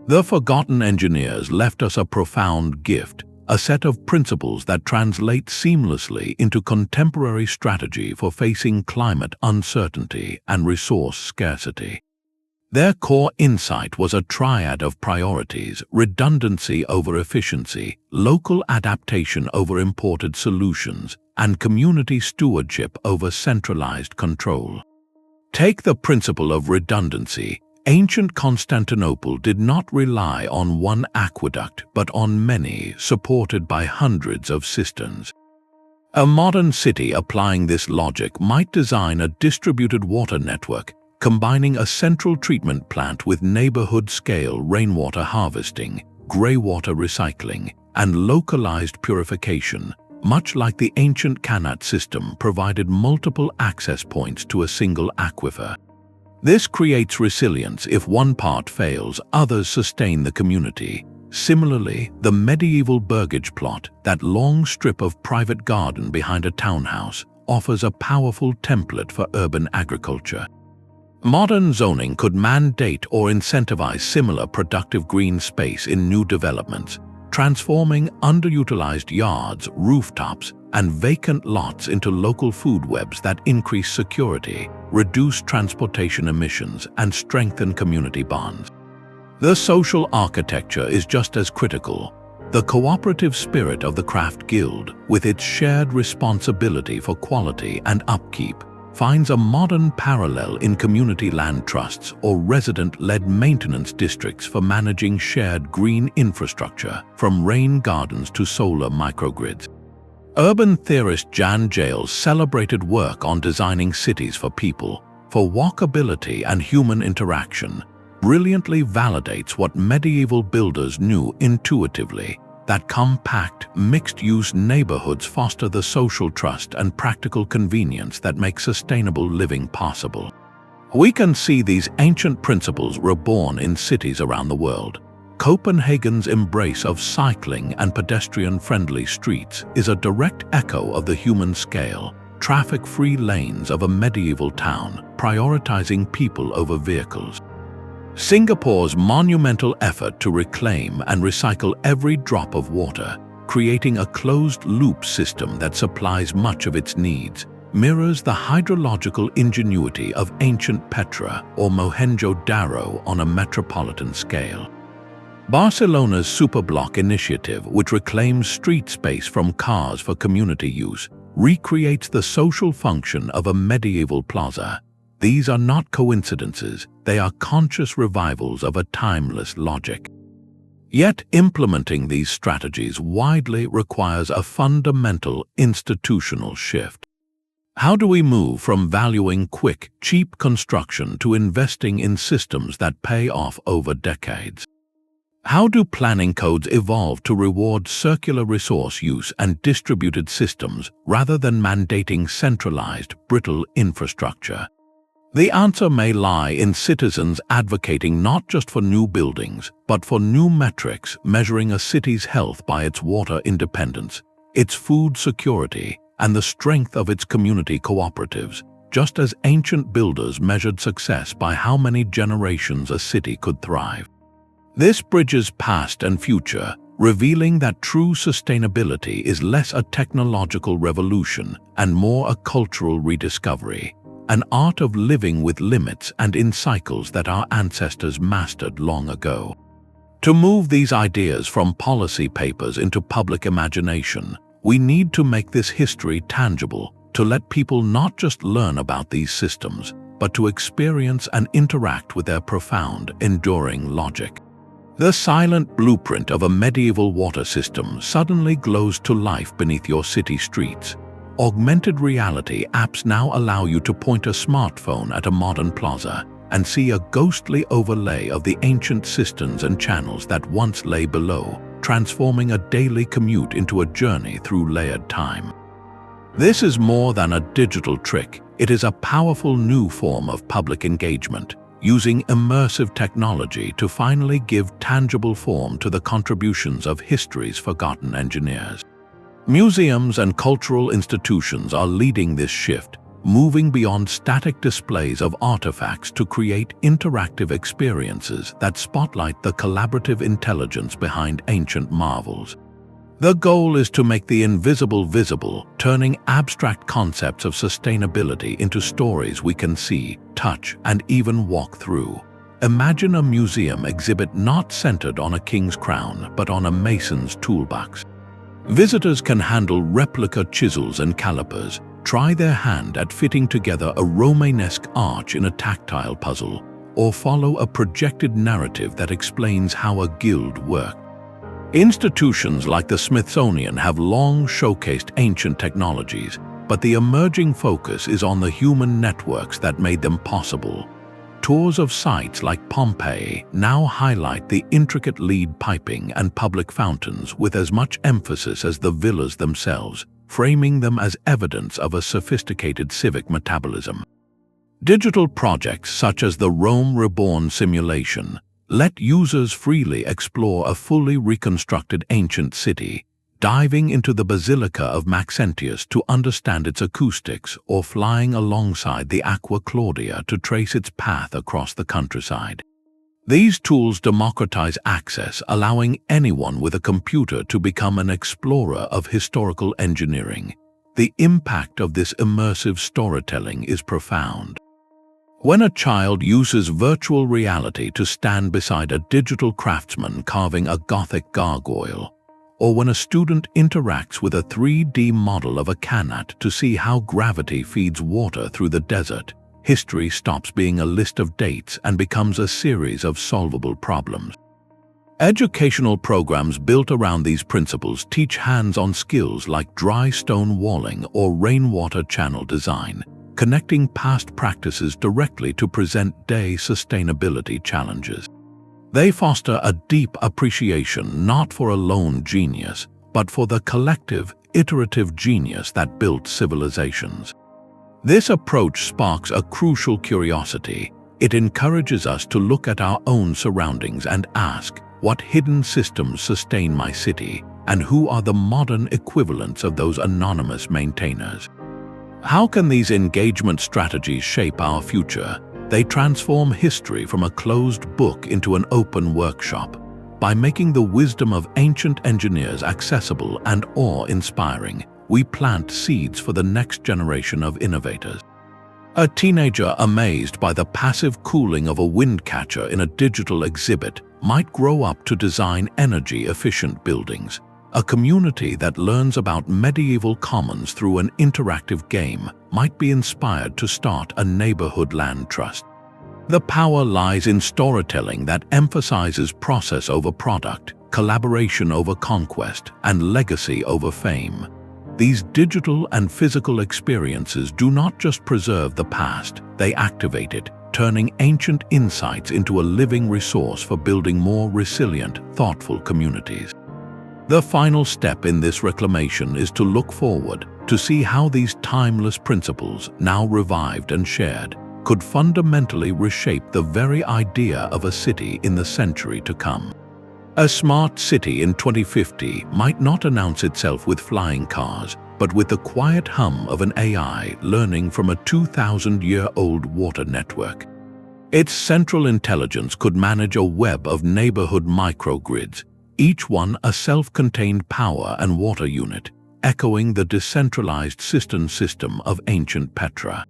The forgotten engineers left us a profound gift, a set of principles that translate seamlessly into contemporary strategy for facing climate uncertainty and resource scarcity. Their core insight was a triad of priorities: redundancy over efficiency, local adaptation over imported solutions, and community stewardship over centralized control. Take the principle of redundancy. Ancient Constantinople did not rely on one aqueduct but on many, supported by hundreds of cisterns. A modern city applying this logic might design a distributed water network, combining a central treatment plant with neighborhood-scale rainwater harvesting, greywater recycling, and localized purification, much like the ancient Qanat system provided multiple access points to a single aquifer. This creates resilience. If one part fails, others sustain the community. Similarly, the medieval burgage plot, that long strip of private garden behind a townhouse, offers a powerful template for urban agriculture. Modern zoning could mandate or incentivize similar productive green space in new developments, transforming underutilized yards, rooftops, and vacant lots into local food webs that increase security, reduce transportation emissions, and strengthen community bonds. The social architecture is just as critical. The cooperative spirit of the craft guild, with its shared responsibility for quality and upkeep, finds a modern parallel in community land trusts or resident-led maintenance districts for managing shared green infrastructure, from rain gardens to solar microgrids. Urban theorist Jan Gehl's celebrated work on designing cities for people, for walkability and human interaction, brilliantly validates what medieval builders knew intuitively. that compact, mixed-use neighborhoods foster the social trust and practical convenience that make sustainable living possible. We can see these ancient principles reborn in cities around the world. Copenhagen's embrace of cycling and pedestrian-friendly streets is a direct echo of the human scale, traffic-free lanes of a medieval town, prioritizing people over vehicles. Singapore's monumental effort to reclaim and recycle every drop of water, creating a closed-loop system that supplies much of its needs, mirrors the hydrological ingenuity of ancient Petra or Mohenjo-Daro on a metropolitan scale. Barcelona's Superblock initiative, which reclaims street space from cars for community use, recreates the social function of a medieval plaza. These are not coincidences, they are conscious revivals of a timeless logic. Yet implementing these strategies widely requires a fundamental institutional shift. How do we move from valuing quick, cheap construction to investing in systems that pay off over decades? How do planning codes evolve to reward circular resource use and distributed systems rather than mandating centralized, brittle infrastructure? The answer may lie in citizens advocating not just for new buildings, but for new metrics measuring a city's health by its water independence, its food security, and the strength of its community cooperatives, just as ancient builders measured success by how many generations a city could thrive. This bridges past and future, revealing that true sustainability is less a technological revolution and more a cultural rediscovery, an art of living with limits and in cycles that our ancestors mastered long ago. To move these ideas from policy papers into public imagination, we need to make this history tangible, to let people not just learn about these systems, but to experience and interact with their profound, enduring logic. The silent blueprint of a medieval water system suddenly glows to life beneath your city streets. Augmented reality apps now allow you to point a smartphone at a modern plaza and see a ghostly overlay of the ancient cisterns and channels that once lay below, transforming a daily commute into a journey through layered time. This is more than a digital trick, it is a powerful new form of public engagement, using immersive technology to finally give tangible form to the contributions of history's forgotten engineers. Museums and cultural institutions are leading this shift, moving beyond static displays of artifacts to create interactive experiences that spotlight the collaborative intelligence behind ancient marvels. The goal is to make the invisible visible, turning abstract concepts of sustainability into stories we can see, touch, and even walk through. Imagine a museum exhibit not centered on a king's crown, but on a mason's toolbox. Visitors can handle replica chisels and calipers, try their hand at fitting together a Romanesque arch in a tactile puzzle, or follow a projected narrative that explains how a guild worked. Institutions like the Smithsonian have long showcased ancient technologies, but the emerging focus is on the human networks that made them possible. Tours of sites like Pompeii now highlight the intricate lead piping and public fountains with as much emphasis as the villas themselves, framing them as evidence of a sophisticated civic metabolism. Digital projects such as the Rome Reborn simulation let users freely explore a fully reconstructed ancient city, diving into the Basilica of Maxentius to understand its acoustics or flying alongside the Aqua Claudia to trace its path across the countryside. These tools democratize access, allowing anyone with a computer to become an explorer of historical engineering. The impact of this immersive storytelling is profound. When a child uses virtual reality to stand beside a digital craftsman carving a Gothic gargoyle, or when a student interacts with a 3D model of a Qanat to see how gravity feeds water through the desert, history stops being a list of dates and becomes a series of solvable problems. Educational programs built around these principles teach hands-on skills like dry stone walling or rainwater channel design, connecting past practices directly to present-day sustainability challenges. They foster a deep appreciation not for a lone genius, but for the collective, iterative genius that built civilizations. This approach sparks a crucial curiosity. It encourages us to look at our own surroundings and ask, what hidden systems sustain my city, and who are the modern equivalents of those anonymous maintainers? How can these engagement strategies shape our future? They transform history from a closed book into an open workshop. By making the wisdom of ancient engineers accessible and awe-inspiring, we plant seeds for the next generation of innovators. A teenager amazed by the passive cooling of a wind catcher in a digital exhibit might grow up to design energy-efficient buildings. A community that learns about medieval commons through an interactive game might be inspired to start a neighborhood land trust. The power lies in storytelling that emphasizes process over product, collaboration over conquest, and legacy over fame. These digital and physical experiences do not just preserve the past, they activate it, turning ancient insights into a living resource for building more resilient, thoughtful communities. The final step in this reclamation is to look forward, to see how these timeless principles, now revived and shared, could fundamentally reshape the very idea of a city in the century to come. A smart city in 2050 might not announce itself with flying cars, but with the quiet hum of an AI learning from a 2,000-year-old water network. Its central intelligence could manage a web of neighborhood microgrids, each one a self-contained power and water unit, echoing the decentralized cistern system of ancient Petra.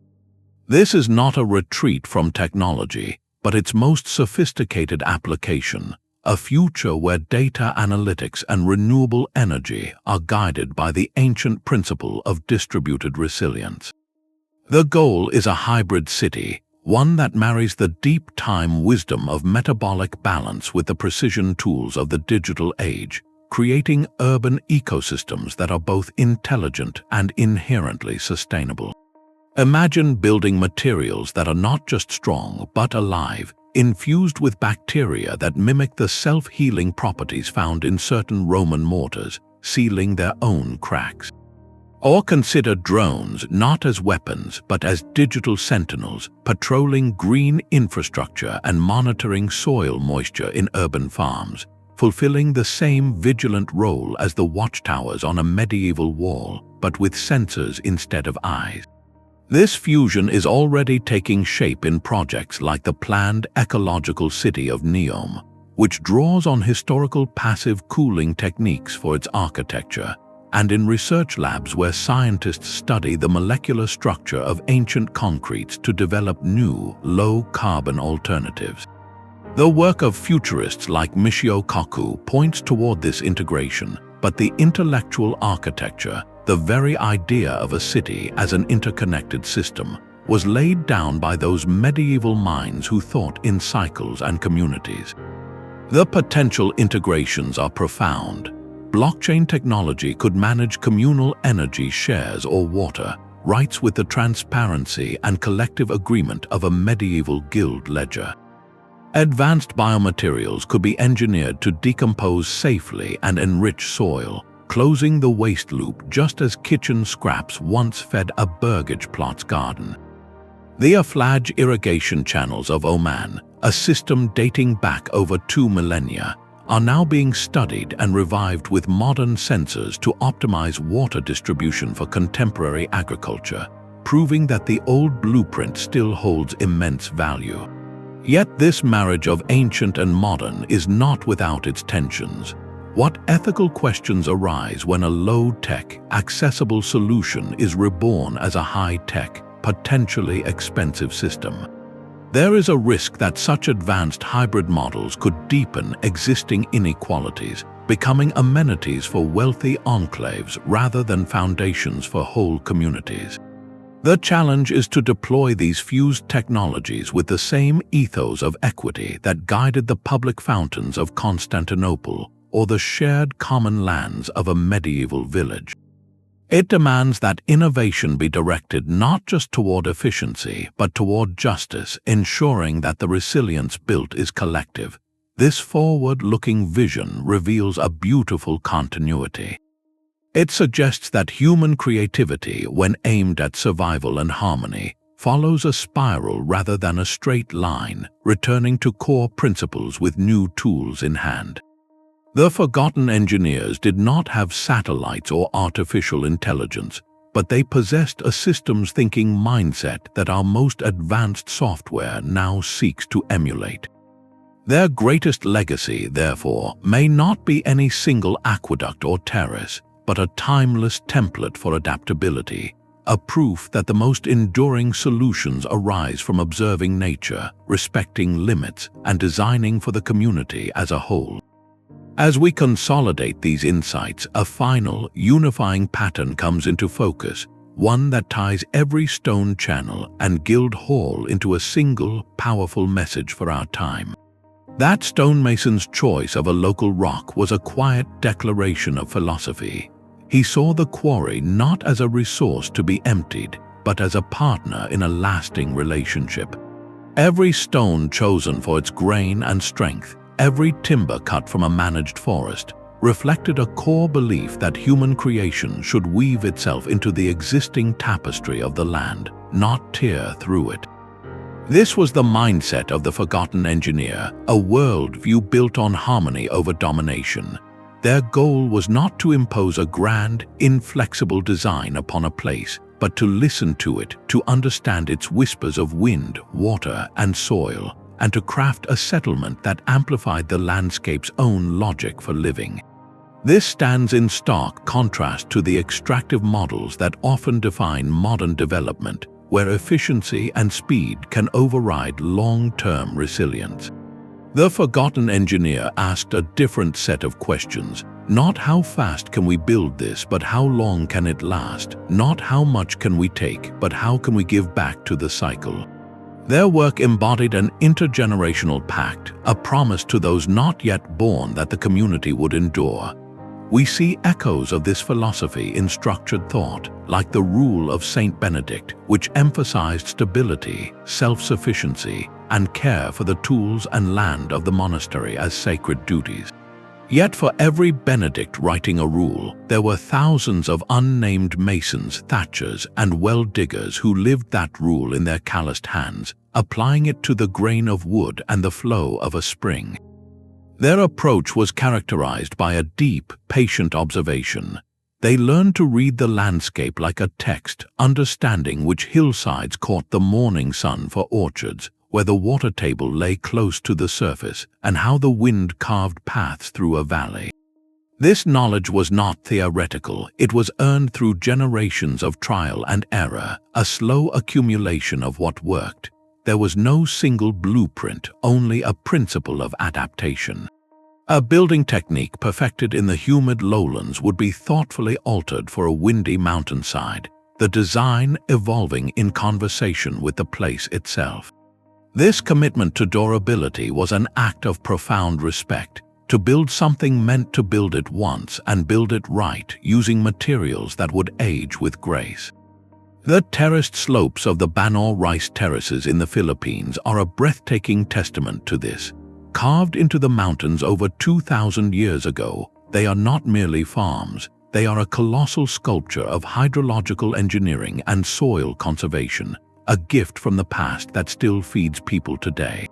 This is not a retreat from technology, but its most sophisticated application, a future where data analytics and renewable energy are guided by the ancient principle of distributed resilience. The goal is a hybrid city, one that marries the deep time wisdom of metabolic balance with the precision tools of the digital age, creating urban ecosystems that are both intelligent and inherently sustainable. Imagine building materials that are not just strong but alive, infused with bacteria that mimic the self-healing properties found in certain Roman mortars, sealing their own cracks. Or consider drones not as weapons but as digital sentinels, patrolling green infrastructure and monitoring soil moisture in urban farms, fulfilling the same vigilant role as the watchtowers on a medieval wall, but with sensors instead of eyes. This fusion is already taking shape in projects like the planned ecological city of Neom, which draws on historical passive cooling techniques for its architecture, and in research labs where scientists study the molecular structure of ancient concretes to develop new, low-carbon alternatives. The work of futurists like Michio Kaku points toward this integration, but the intellectual architecture, the very idea of a city as an interconnected system, was laid down by those medieval minds who thought in cycles and communities. The potential integrations are profound. Blockchain technology could manage communal energy shares or water rights with the transparency and collective agreement of a medieval guild ledger. Advanced biomaterials could be engineered to decompose safely and enrich soil, closing the waste loop just as kitchen scraps once fed a Burgage plot's garden. The Aflaj irrigation channels of Oman, a system dating back over 2 millennia, are now being studied and revived with modern sensors to optimize water distribution for contemporary agriculture, proving that the old blueprint still holds immense value. Yet this marriage of ancient and modern is not without its tensions. What ethical questions arise when a low-tech, accessible solution is reborn as a high-tech, potentially expensive system? There is a risk that such advanced hybrid models could deepen existing inequalities, becoming amenities for wealthy enclaves rather than foundations for whole communities. The challenge is to deploy these fused technologies with the same ethos of equity that guided the public fountains of Constantinople or the shared common lands of a medieval village. It demands that innovation be directed not just toward efficiency, but toward justice, ensuring that the resilience built is collective, This forward-looking vision reveals a beautiful continuity. It suggests that human creativity, when aimed at survival and harmony, follows a spiral rather than a straight line, returning to core principles with new tools in hand. The forgotten engineers did not have satellites or artificial intelligence, but they possessed a systems-thinking mindset that our most advanced software now seeks to emulate. Their greatest legacy, therefore, may not be any single aqueduct or terrace, but a timeless template for adaptability, a proof that the most enduring solutions arise from observing nature, respecting limits, and designing for the community as a whole. As we consolidate these insights, a final, unifying pattern comes into focus, one that ties every stone channel and guild hall into a single, powerful message for our time. That stonemason's choice of a local rock was a quiet declaration of philosophy. He saw the quarry not as a resource to be emptied, but as a partner in a lasting relationship. Every stone chosen for its grain and strength, every timber cut from a managed forest, reflected a core belief that human creation should weave itself into the existing tapestry of the land, not tear through it. This was the mindset of the forgotten engineer, a worldview built on harmony over domination. Their goal was not to impose a grand, inflexible design upon a place, but to listen to it, to understand its whispers of wind, water, and soil, and to craft a settlement that amplified the landscape's own logic for living. This stands in stark contrast to the extractive models that often define modern development, where efficiency and speed can override long-term resilience. The forgotten engineer asked a different set of questions. Not how fast can we build this, but how long can it last? Not how much can we take, but how can we give back to the cycle? Their work embodied an intergenerational pact, a promise to those not yet born that the community would endure. We see echoes of this philosophy in structured thought, like the Rule of Saint Benedict, which emphasized stability, self-sufficiency, and care for the tools and land of the monastery as sacred duties. Yet for every Benedict writing a rule, there were thousands of unnamed masons, thatchers, and well-diggers who lived that rule in their calloused hands, applying it to the grain of wood and the flow of a spring. Their approach was characterized by a deep, patient observation. They learned to read the landscape like a text, understanding which hillsides caught the morning sun for orchards, where the water table lay close to the surface, and how the wind carved paths through a valley. This knowledge was not theoretical, it was earned through generations of trial and error, a slow accumulation of what worked. There was no single blueprint, only a principle of adaptation. A building technique perfected in the humid lowlands would be thoughtfully altered for a windy mountainside, the design evolving in conversation with the place itself. This commitment to durability was an act of profound respect. To build something meant to build it once and build it right, using materials that would age with grace. The terraced slopes of the Banor rice terraces in the Philippines are a breathtaking testament to this. Carved into the mountains over 2,000 years ago, they are not merely farms, they are a colossal sculpture of hydrological engineering and soil conservation, a gift from the past that still feeds people today.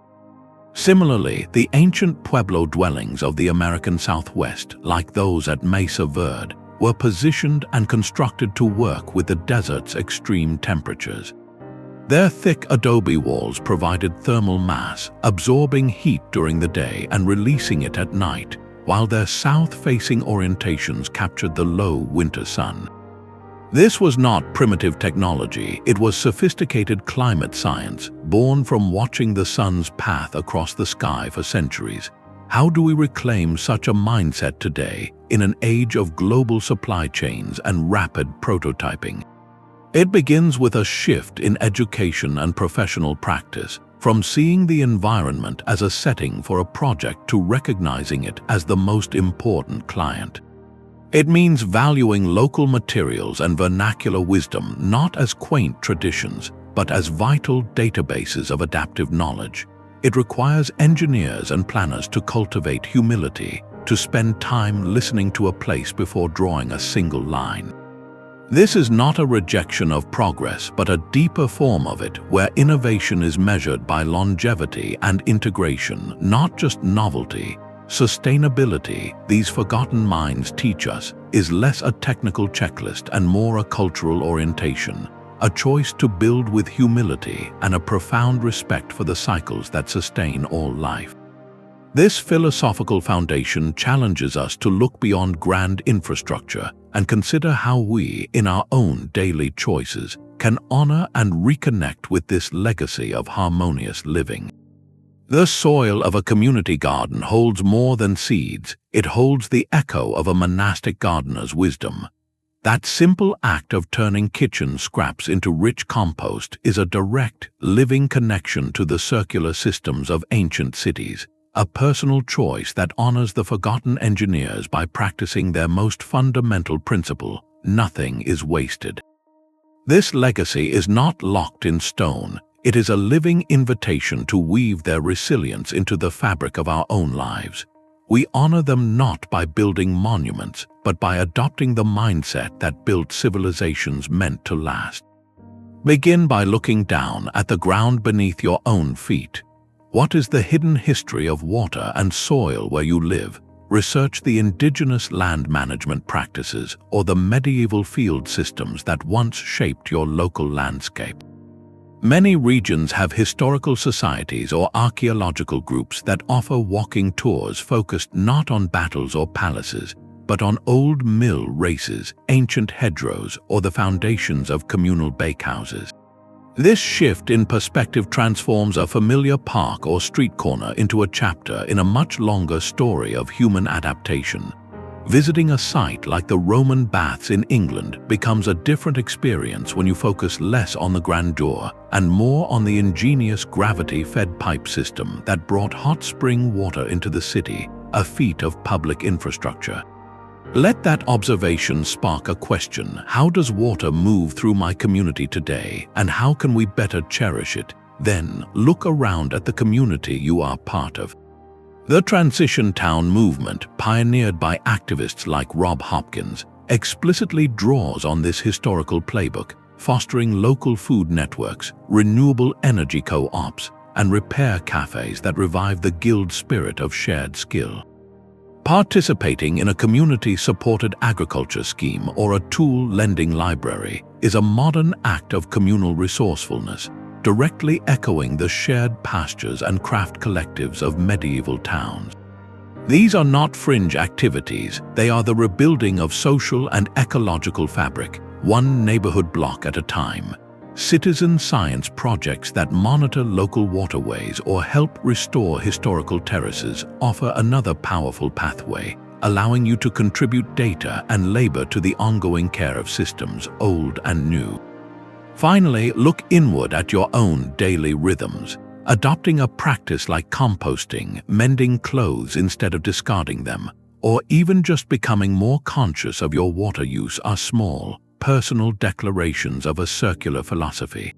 Similarly, the ancient Pueblo dwellings of the American Southwest, like those at Mesa Verde, were positioned and constructed to work with the desert's extreme temperatures. Their thick adobe walls provided thermal mass, absorbing heat during the day and releasing it at night, while their south-facing orientations captured the low winter sun. This was not primitive technology, it was sophisticated climate science, born from watching the sun's path across the sky for centuries. How do we reclaim such a mindset today, in an age of global supply chains and rapid prototyping? It begins with a shift in education and professional practice, from seeing the environment as a setting for a project to recognizing it as the most important client. It means valuing local materials and vernacular wisdom not as quaint traditions, but as vital databases of adaptive knowledge. It requires engineers and planners to cultivate humility, to spend time listening to a place before drawing a single line. This is not a rejection of progress, but a deeper form of it, where innovation is measured by longevity and integration, not just novelty. Sustainability, these forgotten minds teach us, is less a technical checklist and more a cultural orientation, a choice to build with humility and a profound respect for the cycles that sustain all life. This philosophical foundation challenges us to look beyond grand infrastructure and consider how we, in our own daily choices, can honor and reconnect with this legacy of harmonious living. The soil of a community garden holds more than seeds. It holds the echo of a monastic gardener's wisdom. That simple act of turning kitchen scraps into rich compost is a direct, living connection to the circular systems of ancient cities, a personal choice that honors the forgotten engineers by practicing their most fundamental principle: nothing is wasted. This legacy is not locked in stone. It is a living invitation to weave their resilience into the fabric of our own lives. We honor them not by building monuments, but by adopting the mindset that built civilizations meant to last. Begin by looking down at the ground beneath your own feet. What is the hidden history of water and soil where you live? Research the indigenous land management practices or the medieval field systems that once shaped your local landscape. Many regions have historical societies or archaeological groups that offer walking tours focused not on battles or palaces, but on old mill races, ancient hedgerows, or the foundations of communal bakehouses. This shift in perspective transforms a familiar park or street corner into a chapter in a much longer story of human adaptation. Visiting a site like the Roman baths in England becomes a different experience when you focus less on the grandeur and more on the ingenious gravity-fed pipe system that brought hot spring water into the city, a feat of public infrastructure. Let that observation spark a question: how does water move through my community today, and how can we better cherish it? Then, look around at the community you are part of. The Transition Town movement, pioneered by activists like Rob Hopkins, explicitly draws on this historical playbook, fostering local food networks, renewable energy co-ops, and repair cafes that revive the guild spirit of shared skill. Participating in a community-supported agriculture scheme or a tool-lending library is a modern act of communal resourcefulness, directly echoing the shared pastures and craft collectives of medieval towns. These are not fringe activities, they are the rebuilding of social and ecological fabric, one neighborhood block at a time. Citizen science projects that monitor local waterways or help restore historical terraces offer another powerful pathway, allowing you to contribute data and labor to the ongoing care of systems, old and new. Finally, look inward at your own daily rhythms. Adopting a practice like composting, mending clothes instead of discarding them, or even just becoming more conscious of your water use are small, personal declarations of a circular philosophy.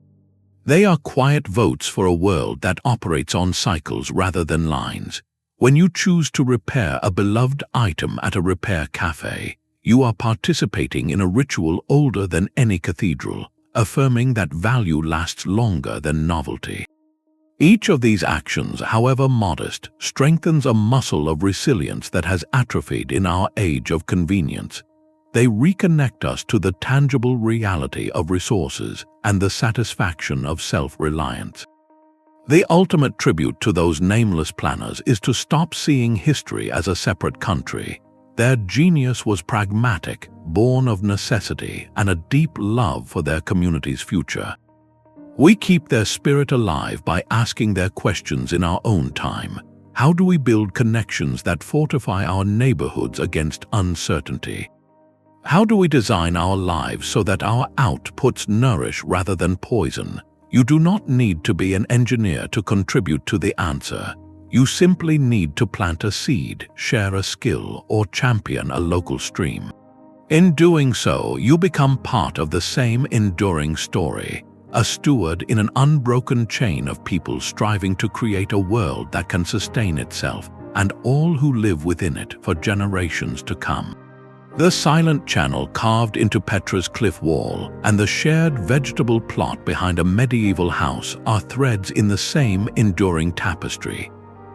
They are quiet votes for a world that operates on cycles rather than lines. When you choose to repair a beloved item at a repair cafe, you are participating in a ritual older than any cathedral, affirming that value lasts longer than novelty. Each of these actions, however modest, strengthens a muscle of resilience that has atrophied in our age of convenience. They reconnect us to the tangible reality of resources and the satisfaction of self-reliance. The ultimate tribute to those nameless planners is to stop seeing history as a separate country. Their genius was pragmatic, born of necessity and a deep love for their community's future. We keep their spirit alive by asking their questions in our own time. How do we build connections that fortify our neighborhoods against uncertainty? How do we design our lives so that our outputs nourish rather than poison? You do not need to be an engineer to contribute to the answer. You simply need to plant a seed, share a skill, or champion a local stream. In doing so, you become part of the same enduring story, a steward in an unbroken chain of people striving to create a world that can sustain itself and all who live within it for generations to come. The silent channel carved into Petra's cliff wall and the shared vegetable plot behind a medieval house are threads in the same enduring tapestry.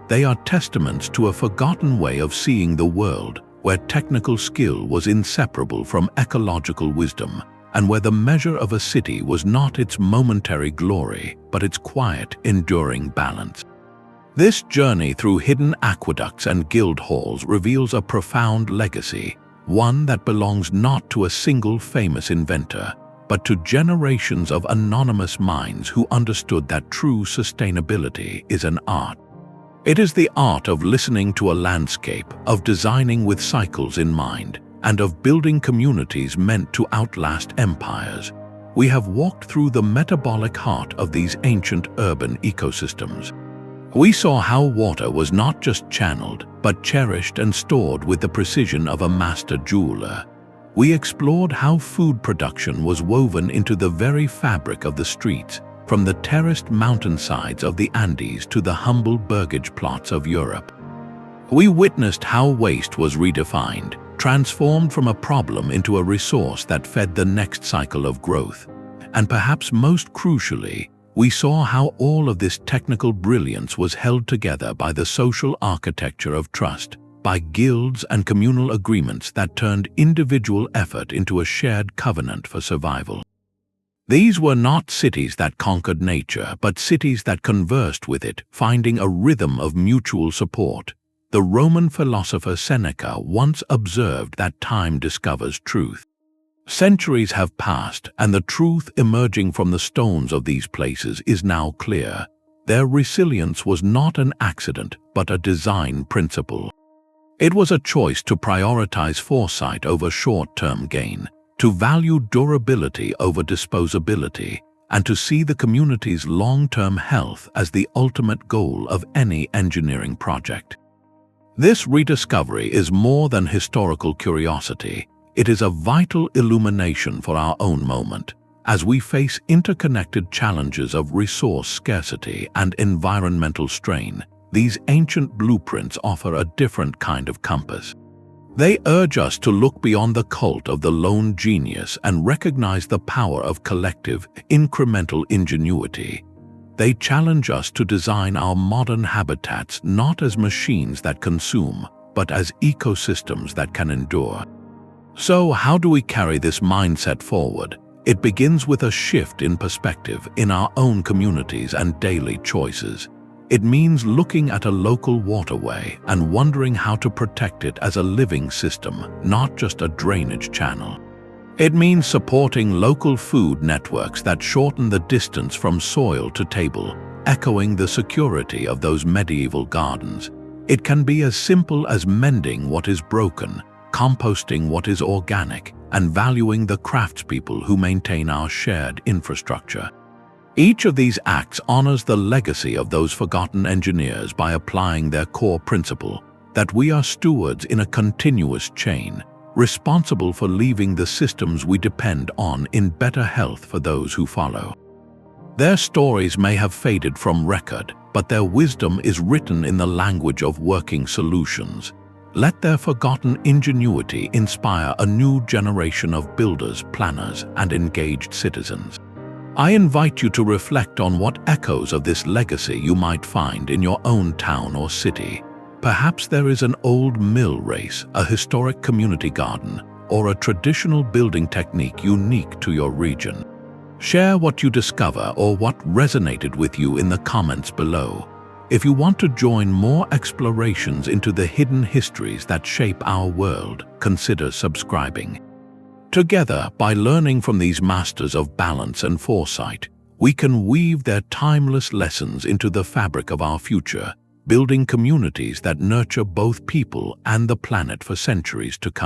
They are testaments to a forgotten way of seeing the world, where technical skill was inseparable from ecological wisdom, and where the measure of a city was not its momentary glory, but its quiet, enduring balance. This journey through hidden aqueducts and guild halls reveals a profound legacy, one that belongs not to a single famous inventor, but to generations of anonymous minds who understood that true sustainability is an art. It is the art of listening to a landscape, of designing with cycles in mind, and of building communities meant to outlast empires. We have walked through the metabolic heart of these ancient urban ecosystems. We saw how water was not just channeled, but cherished and stored with the precision of a master jeweler. We explored how food production was woven into the very fabric of the streets, from the terraced mountainsides of the Andes to the humble burgage plots of Europe. We witnessed how waste was redefined, transformed from a problem into a resource that fed the next cycle of growth. And perhaps most crucially, we saw how all of this technical brilliance was held together by the social architecture of trust, by guilds and communal agreements that turned individual effort into a shared covenant for survival. These were not cities that conquered nature, but cities that conversed with it, finding a rhythm of mutual support. The Roman philosopher Seneca once observed that time discovers truth. Centuries have passed, and the truth emerging from the stones of these places is now clear. Their resilience was not an accident, but a design principle. It was a choice to prioritize foresight over short-term gain, to value durability over disposability, and to see the community's long-term health as the ultimate goal of any engineering project. This rediscovery is more than historical curiosity. It is a vital illumination for our own moment, as we face interconnected challenges of resource scarcity and environmental strain. These ancient blueprints offer a different kind of compass. They urge us to look beyond the cult of the lone genius and recognize the power of collective, incremental ingenuity. They challenge us to design our modern habitats not as machines that consume, but as ecosystems that can endure. So, how do we carry this mindset forward? It begins with a shift in perspective in our own communities and daily choices. It means looking at a local waterway and wondering how to protect it as a living system, not just a drainage channel. It means supporting local food networks that shorten the distance from soil to table, echoing the security of those medieval gardens. It can be as simple as mending what is broken, composting what is organic, and valuing the craftspeople who maintain our shared infrastructure. Each of these acts honors the legacy of those forgotten engineers by applying their core principle, that we are stewards in a continuous chain, responsible for leaving the systems we depend on in better health for those who follow. Their stories may have faded from record, but their wisdom is written in the language of working solutions. Let their forgotten ingenuity inspire a new generation of builders, planners, and engaged citizens. I invite you to reflect on what echoes of this legacy you might find in your own town or city. Perhaps there is an old mill race, a historic community garden, or a traditional building technique unique to your region. Share what you discover or what resonated with you in the comments below. If you want to join more explorations into the hidden histories that shape our world, consider subscribing. Together, by learning from these masters of balance and foresight, we can weave their timeless lessons into the fabric of our future, building communities that nurture both people and the planet for centuries to come.